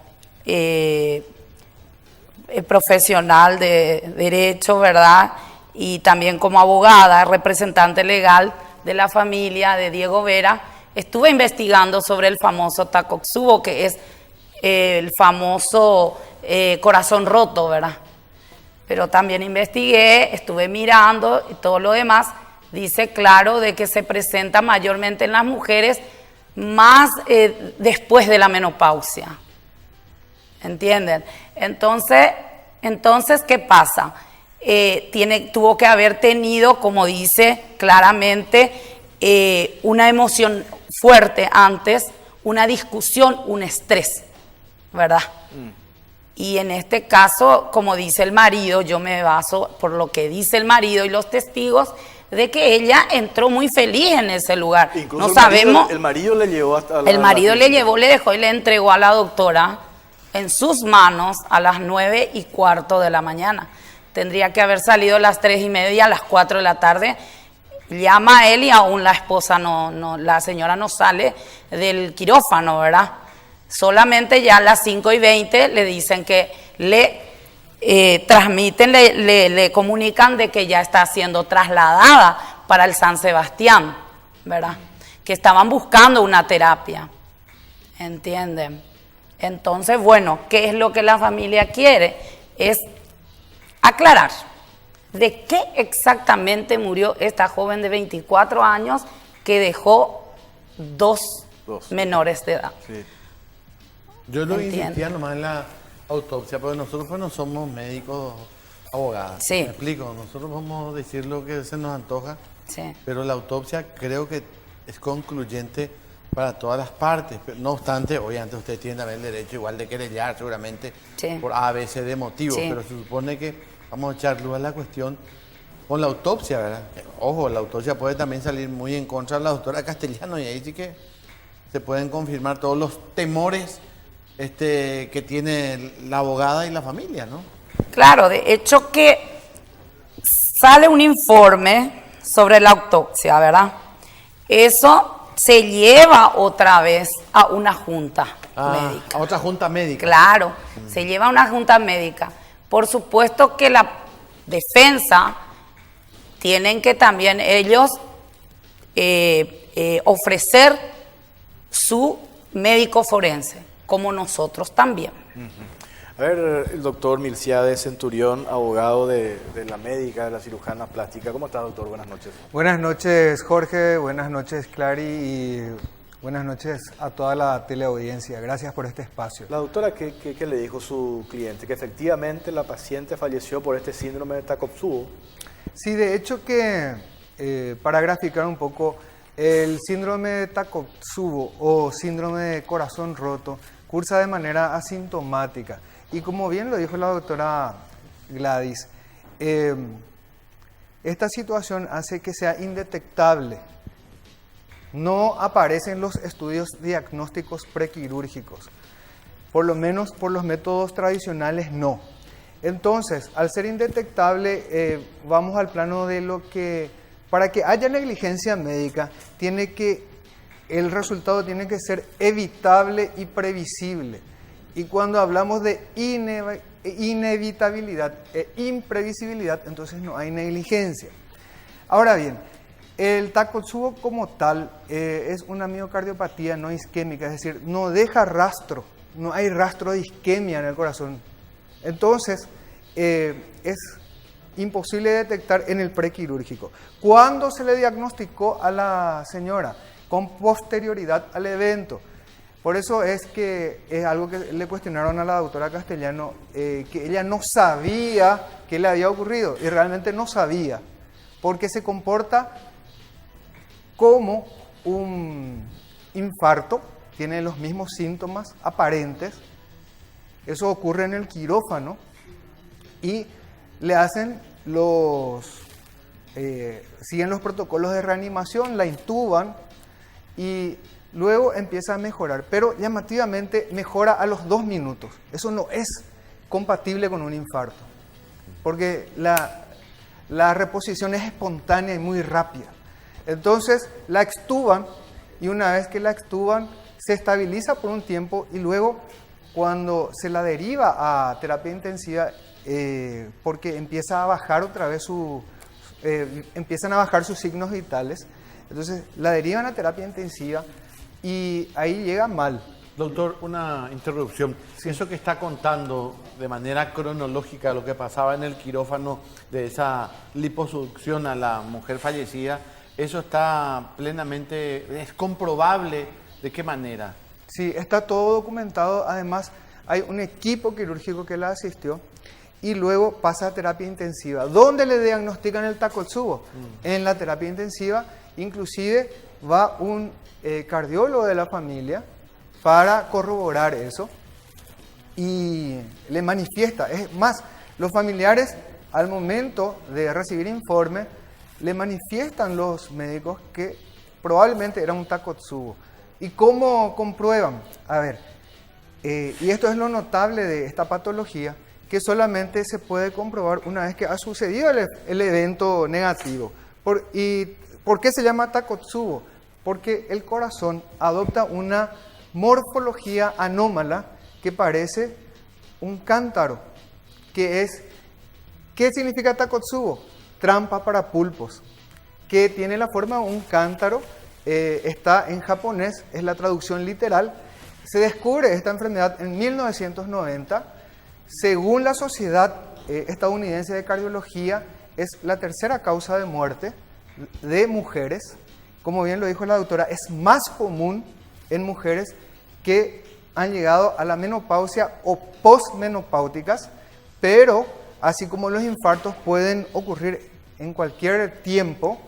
profesional de derecho, ¿verdad? Y también como abogada, representante legal de la familia de Diego Vera, estuve investigando sobre el famoso Takotsubo, que es el famoso corazón roto, ¿verdad? Pero también investigué, estuve mirando y todo lo demás. Dice claro de que se presenta mayormente en las mujeres más después de la menopausia. ¿Entienden? Entonces ¿qué pasa? Tuvo que haber tenido, como dice claramente, una emoción fuerte antes, una discusión, un estrés, ¿verdad? Y en este caso, como dice el marido, yo me baso por lo que dice el marido y los testigos, de que ella entró muy feliz en ese lugar. Incluso no sabemos. El marido le llevó hasta El marido le llevó, le dejó y le entregó a la doctora en sus manos a las 9:15 de la mañana. Tendría que haber salido a las 3:30, a las 4 de la tarde. Llama a él y aún la esposa la señora no sale del quirófano, ¿verdad? Solamente ya a las 5:20 le dicen que le transmiten, le comunican de que ya está siendo trasladada para el San Sebastián, ¿verdad? Que estaban buscando una terapia, ¿entienden? Entonces, bueno, ¿qué es lo que la familia quiere? Es aclarar de qué exactamente murió esta joven de 24 años que dejó dos menores de edad. Sí. Yo lo insistía nomás en la autopsia, porque nosotros pues no somos médicos abogados. Sí. ¿Me explico? Nosotros vamos a decir lo que se nos antoja, sí, pero la autopsia creo que es concluyente para todas las partes. Pero no obstante, obviamente ustedes tienen también el derecho igual de querellar seguramente sí, por A, B, C de motivos, sí, pero se supone que vamos a echar luz a la cuestión con la autopsia, ¿verdad? Ojo, la autopsia puede también salir muy en contra de la doctora Castellano y ahí sí que se pueden confirmar todos los temores que tiene la abogada y la familia, ¿no? Claro, de hecho que sale un informe sobre la autopsia, ¿verdad? Eso se lleva otra vez a una junta médica. A otra junta médica. Claro, se lleva a una junta médica. Por supuesto que la defensa tienen que también ellos ofrecer su médico forense, como nosotros también. A ver, el doctor Milciades Centurión, abogado de la médica, de la cirujana plástica. ¿Cómo está, doctor? Buenas noches. Buenas noches, Jorge. Buenas noches, Clary. Y buenas noches a toda la teleaudiencia. Gracias por este espacio. La doctora, ¿qué le dijo su cliente? Que efectivamente la paciente falleció por este síndrome de Takotsubo. Sí, de hecho que, para graficar un poco, el síndrome de Takotsubo o síndrome de corazón roto cursa de manera asintomática. Y como bien lo dijo la doctora Gladys, esta situación hace que sea indetectable. No aparecen los estudios diagnósticos prequirúrgicos. Por lo menos por los métodos tradicionales no. Entonces, al ser indetectable, vamos al plano de lo que, para que haya negligencia médica, el resultado tiene que ser evitable y previsible. Y cuando hablamos de inevitabilidad e imprevisibilidad, entonces no hay negligencia. Ahora bien, El Takotsubo como tal es una miocardiopatía no isquémica, es decir, no deja rastro, no hay rastro de isquemia en el corazón. Entonces, es imposible detectar en el prequirúrgico. ¿Cuándo se le diagnosticó a la señora? Con posterioridad al evento. Por eso es que es algo que le cuestionaron a la doctora Castellano, que ella no sabía qué le había ocurrido, y realmente no sabía, porque se comporta como un infarto, tiene los mismos síntomas aparentes. Eso ocurre en el quirófano y le hacen siguen los protocolos de reanimación, la intuban y luego empieza a mejorar, pero llamativamente mejora a los 2 minutos. Eso no es compatible con un infarto, porque la reposición es espontánea y muy rápida. Entonces la extuban y una vez que la extuban se estabiliza por un tiempo y luego cuando se la deriva a terapia intensiva, porque empieza a bajar otra vez empiezan a bajar sus signos vitales, entonces la derivan a terapia intensiva y ahí llega mal. Doctor, una interrupción. Si eso que está contando de manera cronológica lo que pasaba en el quirófano de esa liposucción a la mujer fallecida, eso está plenamente, es comprobable. ¿De qué manera? Sí, está todo documentado. Además, hay un equipo quirúrgico que la asistió y luego pasa a terapia intensiva. ¿Dónde le diagnostican el Takotsubo? En la terapia intensiva, inclusive va un cardiólogo de la familia para corroborar eso y le manifiesta. Es más, los familiares al momento de recibir informe le manifiestan los médicos que probablemente era un Takotsubo. ¿Y cómo comprueban? A ver, y esto es lo notable de esta patología, que solamente se puede comprobar una vez que ha sucedido el evento negativo. ¿Y por qué se llama Takotsubo? Porque el corazón adopta una morfología anómala que parece un cántaro, ¿qué significa Takotsubo? Trampa para pulpos, que tiene la forma de un cántaro, está en japonés, es la traducción literal. Se descubre esta enfermedad en 1990, según la Sociedad Estadounidense de Cardiología, es la tercera causa de muerte de mujeres. Como bien lo dijo la doctora, es más común en mujeres que han llegado a la menopausia o postmenopáuticas, pero así como los infartos pueden ocurrir en cualquier tiempo,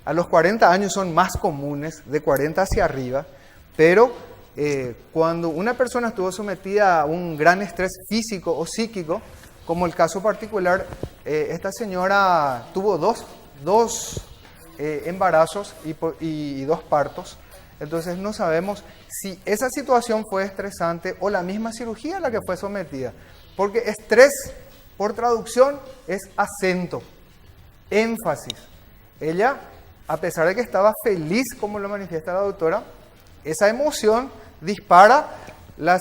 a los 40 años son más comunes, de 40 hacia arriba, pero cuando una persona estuvo sometida a un gran estrés físico o psíquico, como el caso particular, esta señora tuvo dos embarazos y 2 partos, entonces no sabemos si esa situación fue estresante o la misma cirugía a la que fue sometida, porque estrés, por traducción, es acento, énfasis. Ella, a pesar de que estaba feliz, como lo manifiesta la doctora, esa emoción dispara la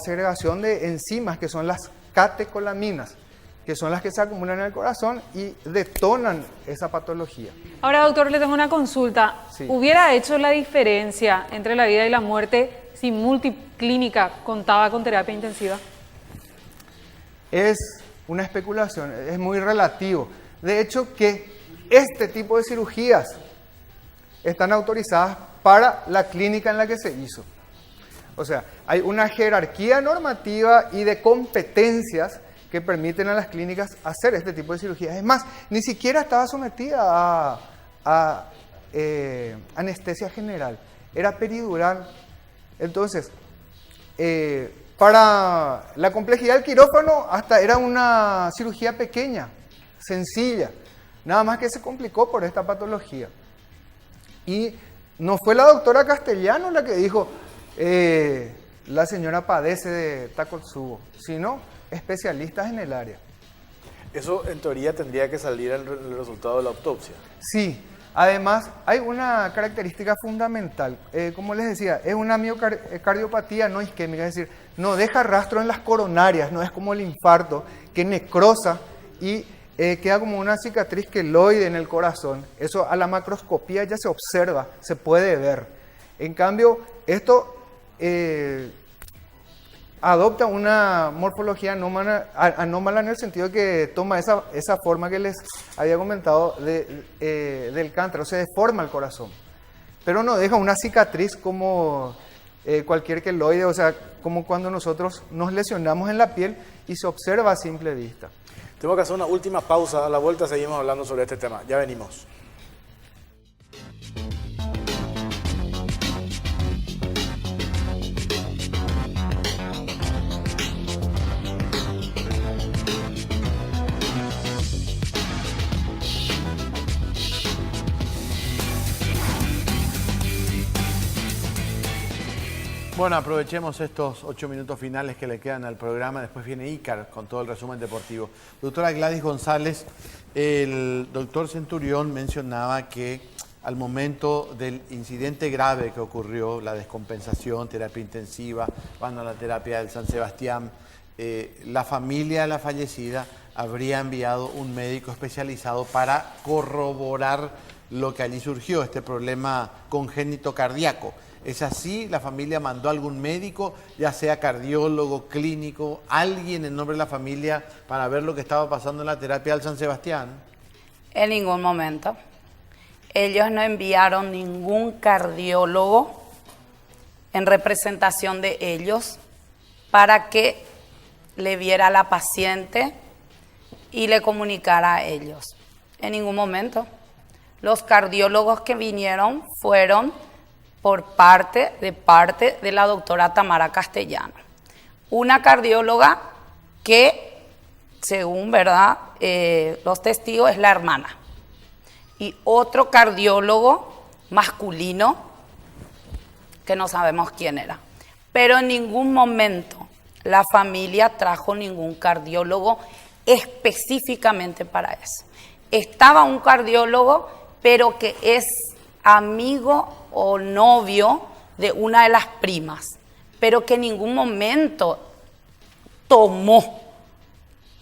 segregación de enzimas, que son las catecolaminas, que son las que se acumulan en el corazón y detonan esa patología. Ahora, doctor, le tengo una consulta. Sí. ¿Hubiera hecho la diferencia entre la vida y la muerte si Multiclínica contaba con terapia intensiva? Es una especulación, es muy relativo. De hecho, que este tipo de cirugías están autorizadas para la clínica en la que se hizo. O sea, hay una jerarquía normativa y de competencias que permiten a las clínicas hacer este tipo de cirugías. Es más, ni siquiera estaba sometida a anestesia general, era peridural. Entonces, para la complejidad del quirófano, hasta era una cirugía pequeña, sencilla, nada más que se complicó por esta patología. Y no fue la doctora Castellano la que dijo, la señora padece de Takotsubo, sino especialistas en el área. Eso en teoría tendría que salir en el resultado de la autopsia. Sí, además hay una característica fundamental, como les decía, es una miocardiopatía no isquémica, es decir, no deja rastro en las coronarias, no es como el infarto que necrosa y queda como una cicatriz queloide en el corazón. Eso a la macroscopía ya se observa, se puede ver. En cambio, esto adopta una morfología anómala en el sentido que toma esa forma que les había comentado del cántaro, se deforma el corazón. Pero no deja una cicatriz como cualquier queloide, o sea, como cuando nosotros nos lesionamos en la piel y se observa a simple vista. Tengo que hacer una última pausa. A la vuelta seguimos hablando sobre este tema. Ya venimos. Bueno, aprovechemos estos 8 minutos finales que le quedan al programa. Después viene Ícar con todo el resumen deportivo. Doctora Gladys González, el doctor Centurión mencionaba que al momento del incidente grave que ocurrió, la descompensación, terapia intensiva, van a la terapia del San Sebastián, la familia de la fallecida habría enviado un médico especializado para corroborar lo que allí surgió, este problema congénito cardíaco. ¿Es así? ¿La familia mandó a algún médico, ya sea cardiólogo, clínico, alguien en nombre de la familia para ver lo que estaba pasando en la terapia del San Sebastián? En ningún momento. Ellos no enviaron ningún cardiólogo en representación de ellos para que le viera a la paciente y le comunicara a ellos. En ningún momento. Los cardiólogos que vinieron fueron por parte de la doctora Tamara Castellano, una cardióloga que, según verdad los testigos, es la hermana, y otro cardiólogo masculino que no sabemos quién era. Pero en ningún momento la familia trajo ningún cardiólogo específicamente para eso. Estaba un cardiólogo, pero que es amigo o novio de una de las primas, pero que en ningún momento tomó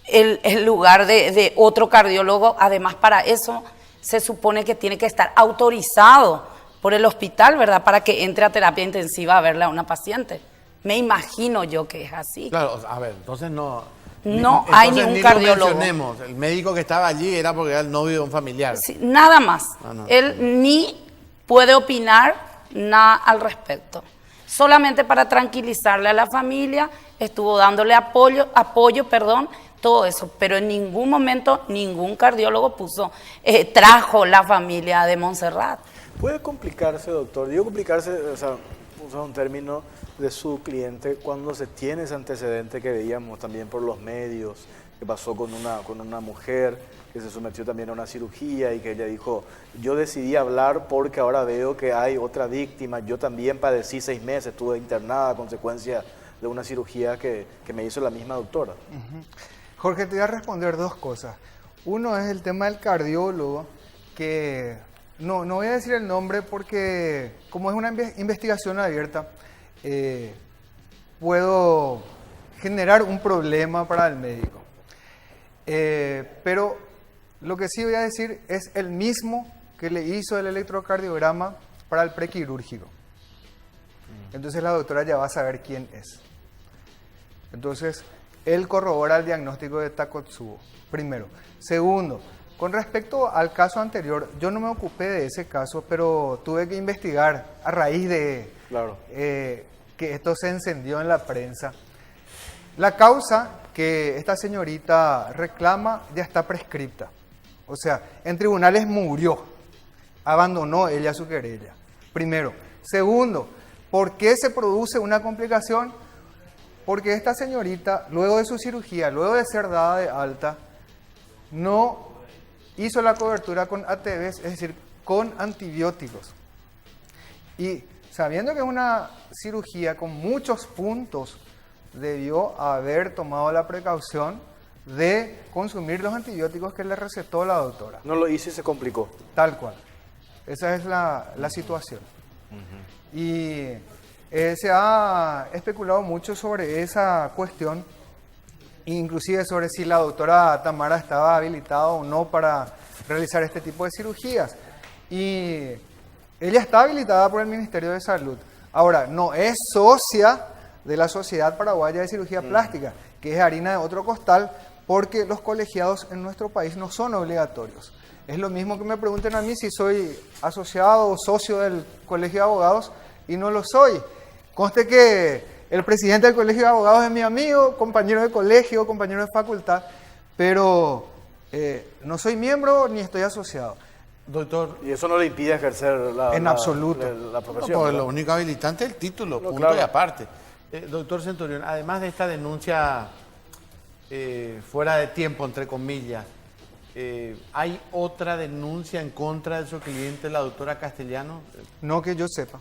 el lugar de otro cardiólogo. Además, para eso se supone que tiene que estar autorizado por el hospital, ¿verdad?, para que entre a terapia intensiva a verle a una paciente. Me imagino yo que es así. Claro, a ver, entonces no hay ningún cardiólogo. Mencionemos, el médico que estaba allí era porque era el novio de un familiar. Sí, nada más. Él ni puede opinar nada al respecto. Solamente para tranquilizarle a la familia, estuvo dándole apoyo, todo eso. Pero en ningún momento ningún cardiólogo trajo la familia de Montserrat. ¿Puede complicarse, doctor? Digo complicarse, o sea, usar un término de su cliente cuando se tiene ese antecedente que veíamos también por los medios, que pasó con una mujer que se sometió también a una cirugía y que ella dijo, yo decidí hablar porque ahora veo que hay otra víctima, yo también padecí 6 meses, estuve internada a consecuencia de una cirugía que me hizo la misma doctora. Jorge, te voy a responder 2 cosas. Uno es el tema del cardiólogo, que no voy a decir el nombre porque como es una investigación abierta, puedo generar un problema para el médico. Pero lo que sí voy a decir es el mismo que le hizo el electrocardiograma para el prequirúrgico. Entonces la doctora ya va a saber quién es. Entonces, él corrobora el diagnóstico de Takotsubo, primero. Segundo, con respecto al caso anterior, yo no me ocupé de ese caso, pero tuve que investigar a raíz de que esto se encendió en la prensa. La causa que esta señorita reclama ya está prescripta. O sea, en tribunales murió, abandonó ella su querella. Primero. Segundo, ¿por qué se produce una complicación? Porque esta señorita, luego de su cirugía, luego de ser dada de alta, no hizo la cobertura con ATVs, es decir, con antibióticos. Y sabiendo que es una cirugía con muchos puntos, debió haber tomado la precaución de consumir los antibióticos que le recetó la doctora. No lo hizo y se complicó. Tal cual. Esa es la situación. Y se ha especulado mucho sobre esa cuestión inclusive sobre si la doctora Tamara estaba habilitada o no para realizar este tipo de cirugías. Y ella está habilitada por el Ministerio de Salud. Ahora, no es socia de la Sociedad Paraguaya de Cirugía Plástica, que es harina de otro costal, porque los colegiados en nuestro país no son obligatorios. Es lo mismo que me pregunten a mí si soy asociado o socio del Colegio de Abogados, y no lo soy. Conste que el presidente del Colegio de Abogados es mi amigo, compañero de colegio, compañero de facultad, pero no soy miembro ni estoy asociado. Doctor, y eso no le impide ejercer en absoluto la profesión. No, lo único habilitante es el título, punto claro. y aparte. Doctor Centurión, además de esta denuncia fuera de tiempo, entre comillas, ¿hay otra denuncia en contra de su cliente, la doctora Castellano? No que yo sepa.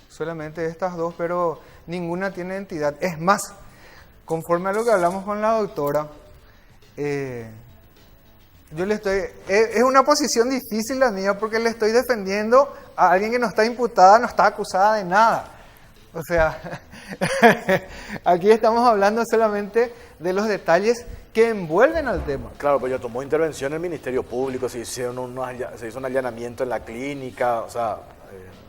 Solamente estas dos, pero ninguna tiene entidad. Es más, conforme a lo que hablamos con la doctora, yo le estoy... Es una posición difícil la mía porque le estoy defendiendo a alguien que no está imputada, no está acusada de nada. O sea, aquí estamos hablando solamente de los detalles que envuelven al tema. Claro, pues ya tomó intervención el Ministerio Público, se hizo un allanamiento en la clínica, o sea...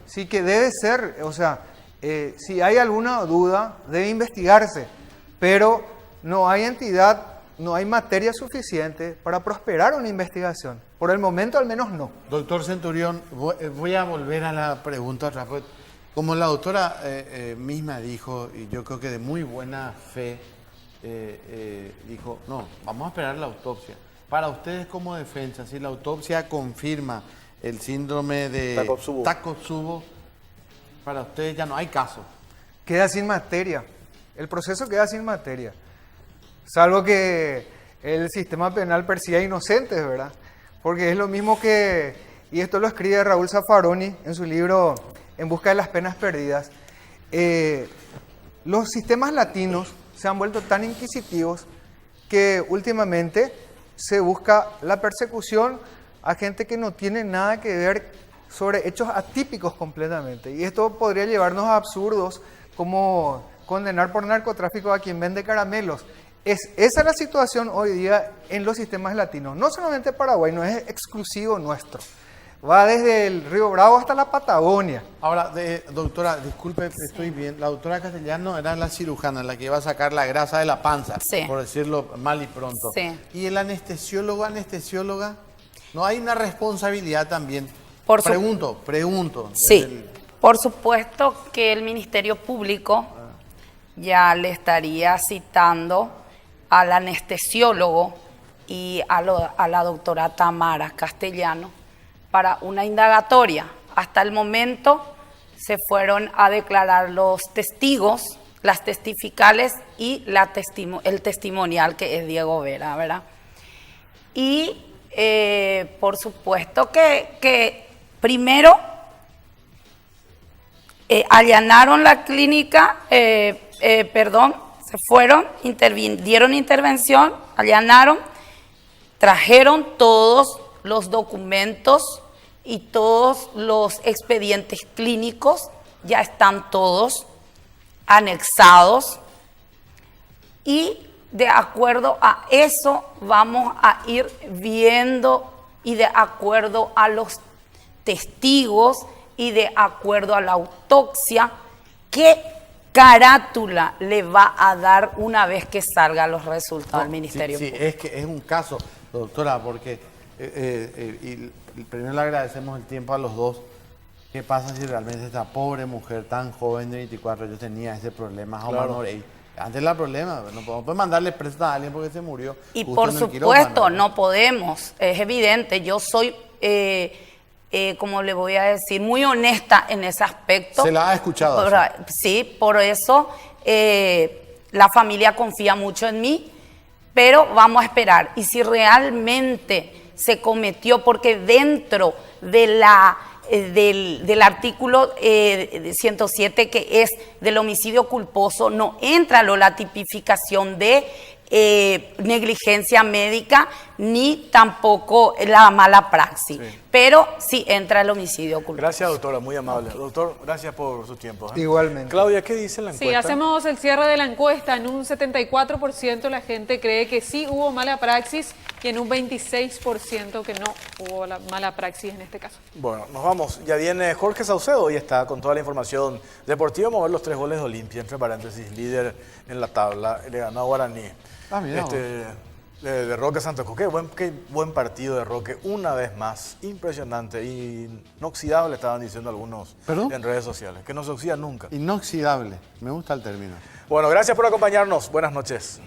Sí, que debe ser, o sea, si hay alguna duda, debe investigarse, pero no hay entidad, no hay materia suficiente para prosperar una investigación. Por el momento, al menos no. Doctor Centurión, voy a volver a la pregunta otra vez. Como la doctora misma dijo, y yo creo que de muy buena fe, dijo, no, vamos a esperar la autopsia. Para ustedes como defensa, si la autopsia confirma el síndrome de Takotsubo, para ustedes ya no hay caso. Queda sin materia. El proceso queda sin materia. Salvo que el sistema penal persiga inocentes, ¿verdad? Porque es lo mismo que, y esto lo escribe Raúl Zaffaroni en su libro En busca de las penas perdidas, los sistemas latinos se han vuelto tan inquisitivos que últimamente se busca la persecución a gente que no tiene nada que ver sobre hechos atípicos completamente. Y esto podría llevarnos a absurdos como condenar por narcotráfico a quien vende caramelos. Esa es la situación hoy día en los sistemas latinos. No solamente Paraguay, no es exclusivo nuestro. Va desde el Río Bravo hasta la Patagonia. Ahora, doctora, disculpe, estoy bien. La doctora Castellano era la cirujana, la que iba a sacar la grasa de la panza, sí, por decirlo mal y pronto. Sí. ¿Y el anestesióloga? ¿No hay una responsabilidad también? Pregunto. Sí, por supuesto que el Ministerio Público ya le estaría citando al anestesiólogo y a la doctora Tamara Castellano para una indagatoria. Hasta el momento se fueron a declarar los testigos, las testificales y el testimonial, que es Diego Vera, ¿verdad? Y por supuesto que primero allanaron la clínica, se fueron, dieron intervención, allanaron, trajeron todos los documentos y todos los expedientes clínicos, ya están todos anexados, y de acuerdo a eso vamos a ir viendo, y de acuerdo a los testigos y de acuerdo a la autopsia, qué carátula le va a dar una vez que salgan los resultados del Ministerio Público. Sí, es que es un caso, doctora, porque primero le agradecemos el tiempo a los dos. ¿Qué pasa si realmente esta pobre mujer tan joven de 24 años tenía ese problema? Claro. Antes del problema, no podemos mandarle preso a alguien porque se murió. Y por supuesto, no podemos, es evidente. Yo soy, como le voy a decir, muy honesta en ese aspecto. Se la ha escuchado. Sí, por eso la familia confía mucho en mí, pero vamos a esperar. Y si realmente se cometió, porque dentro de del artículo 107, que es del homicidio culposo, no entra la tipificación de negligencia médica ni tampoco la mala praxis, pero sí entra el homicidio culposo. Gracias, doctora, muy amable. Doctor, gracias por su tiempo. Igualmente. Claudia, ¿qué dice la encuesta? Sí, hacemos el cierre de la encuesta. En un 74% la gente cree que sí hubo mala praxis y en un 26% que no hubo la mala praxis en este caso. Bueno, nos vamos. Ya viene Jorge Saucedo y está con toda la información deportiva. Vamos a ver los 3 goles de Olimpia, entre paréntesis, líder en la tabla. Le ganó a Guaraní. Mira, de Roque Santa Cruz. Qué buen partido de Roque, una vez más. Impresionante, inoxidable, estaban diciendo algunos en redes sociales. Que no se oxida nunca. Inoxidable, me gusta el término. Bueno, gracias por acompañarnos. Buenas noches.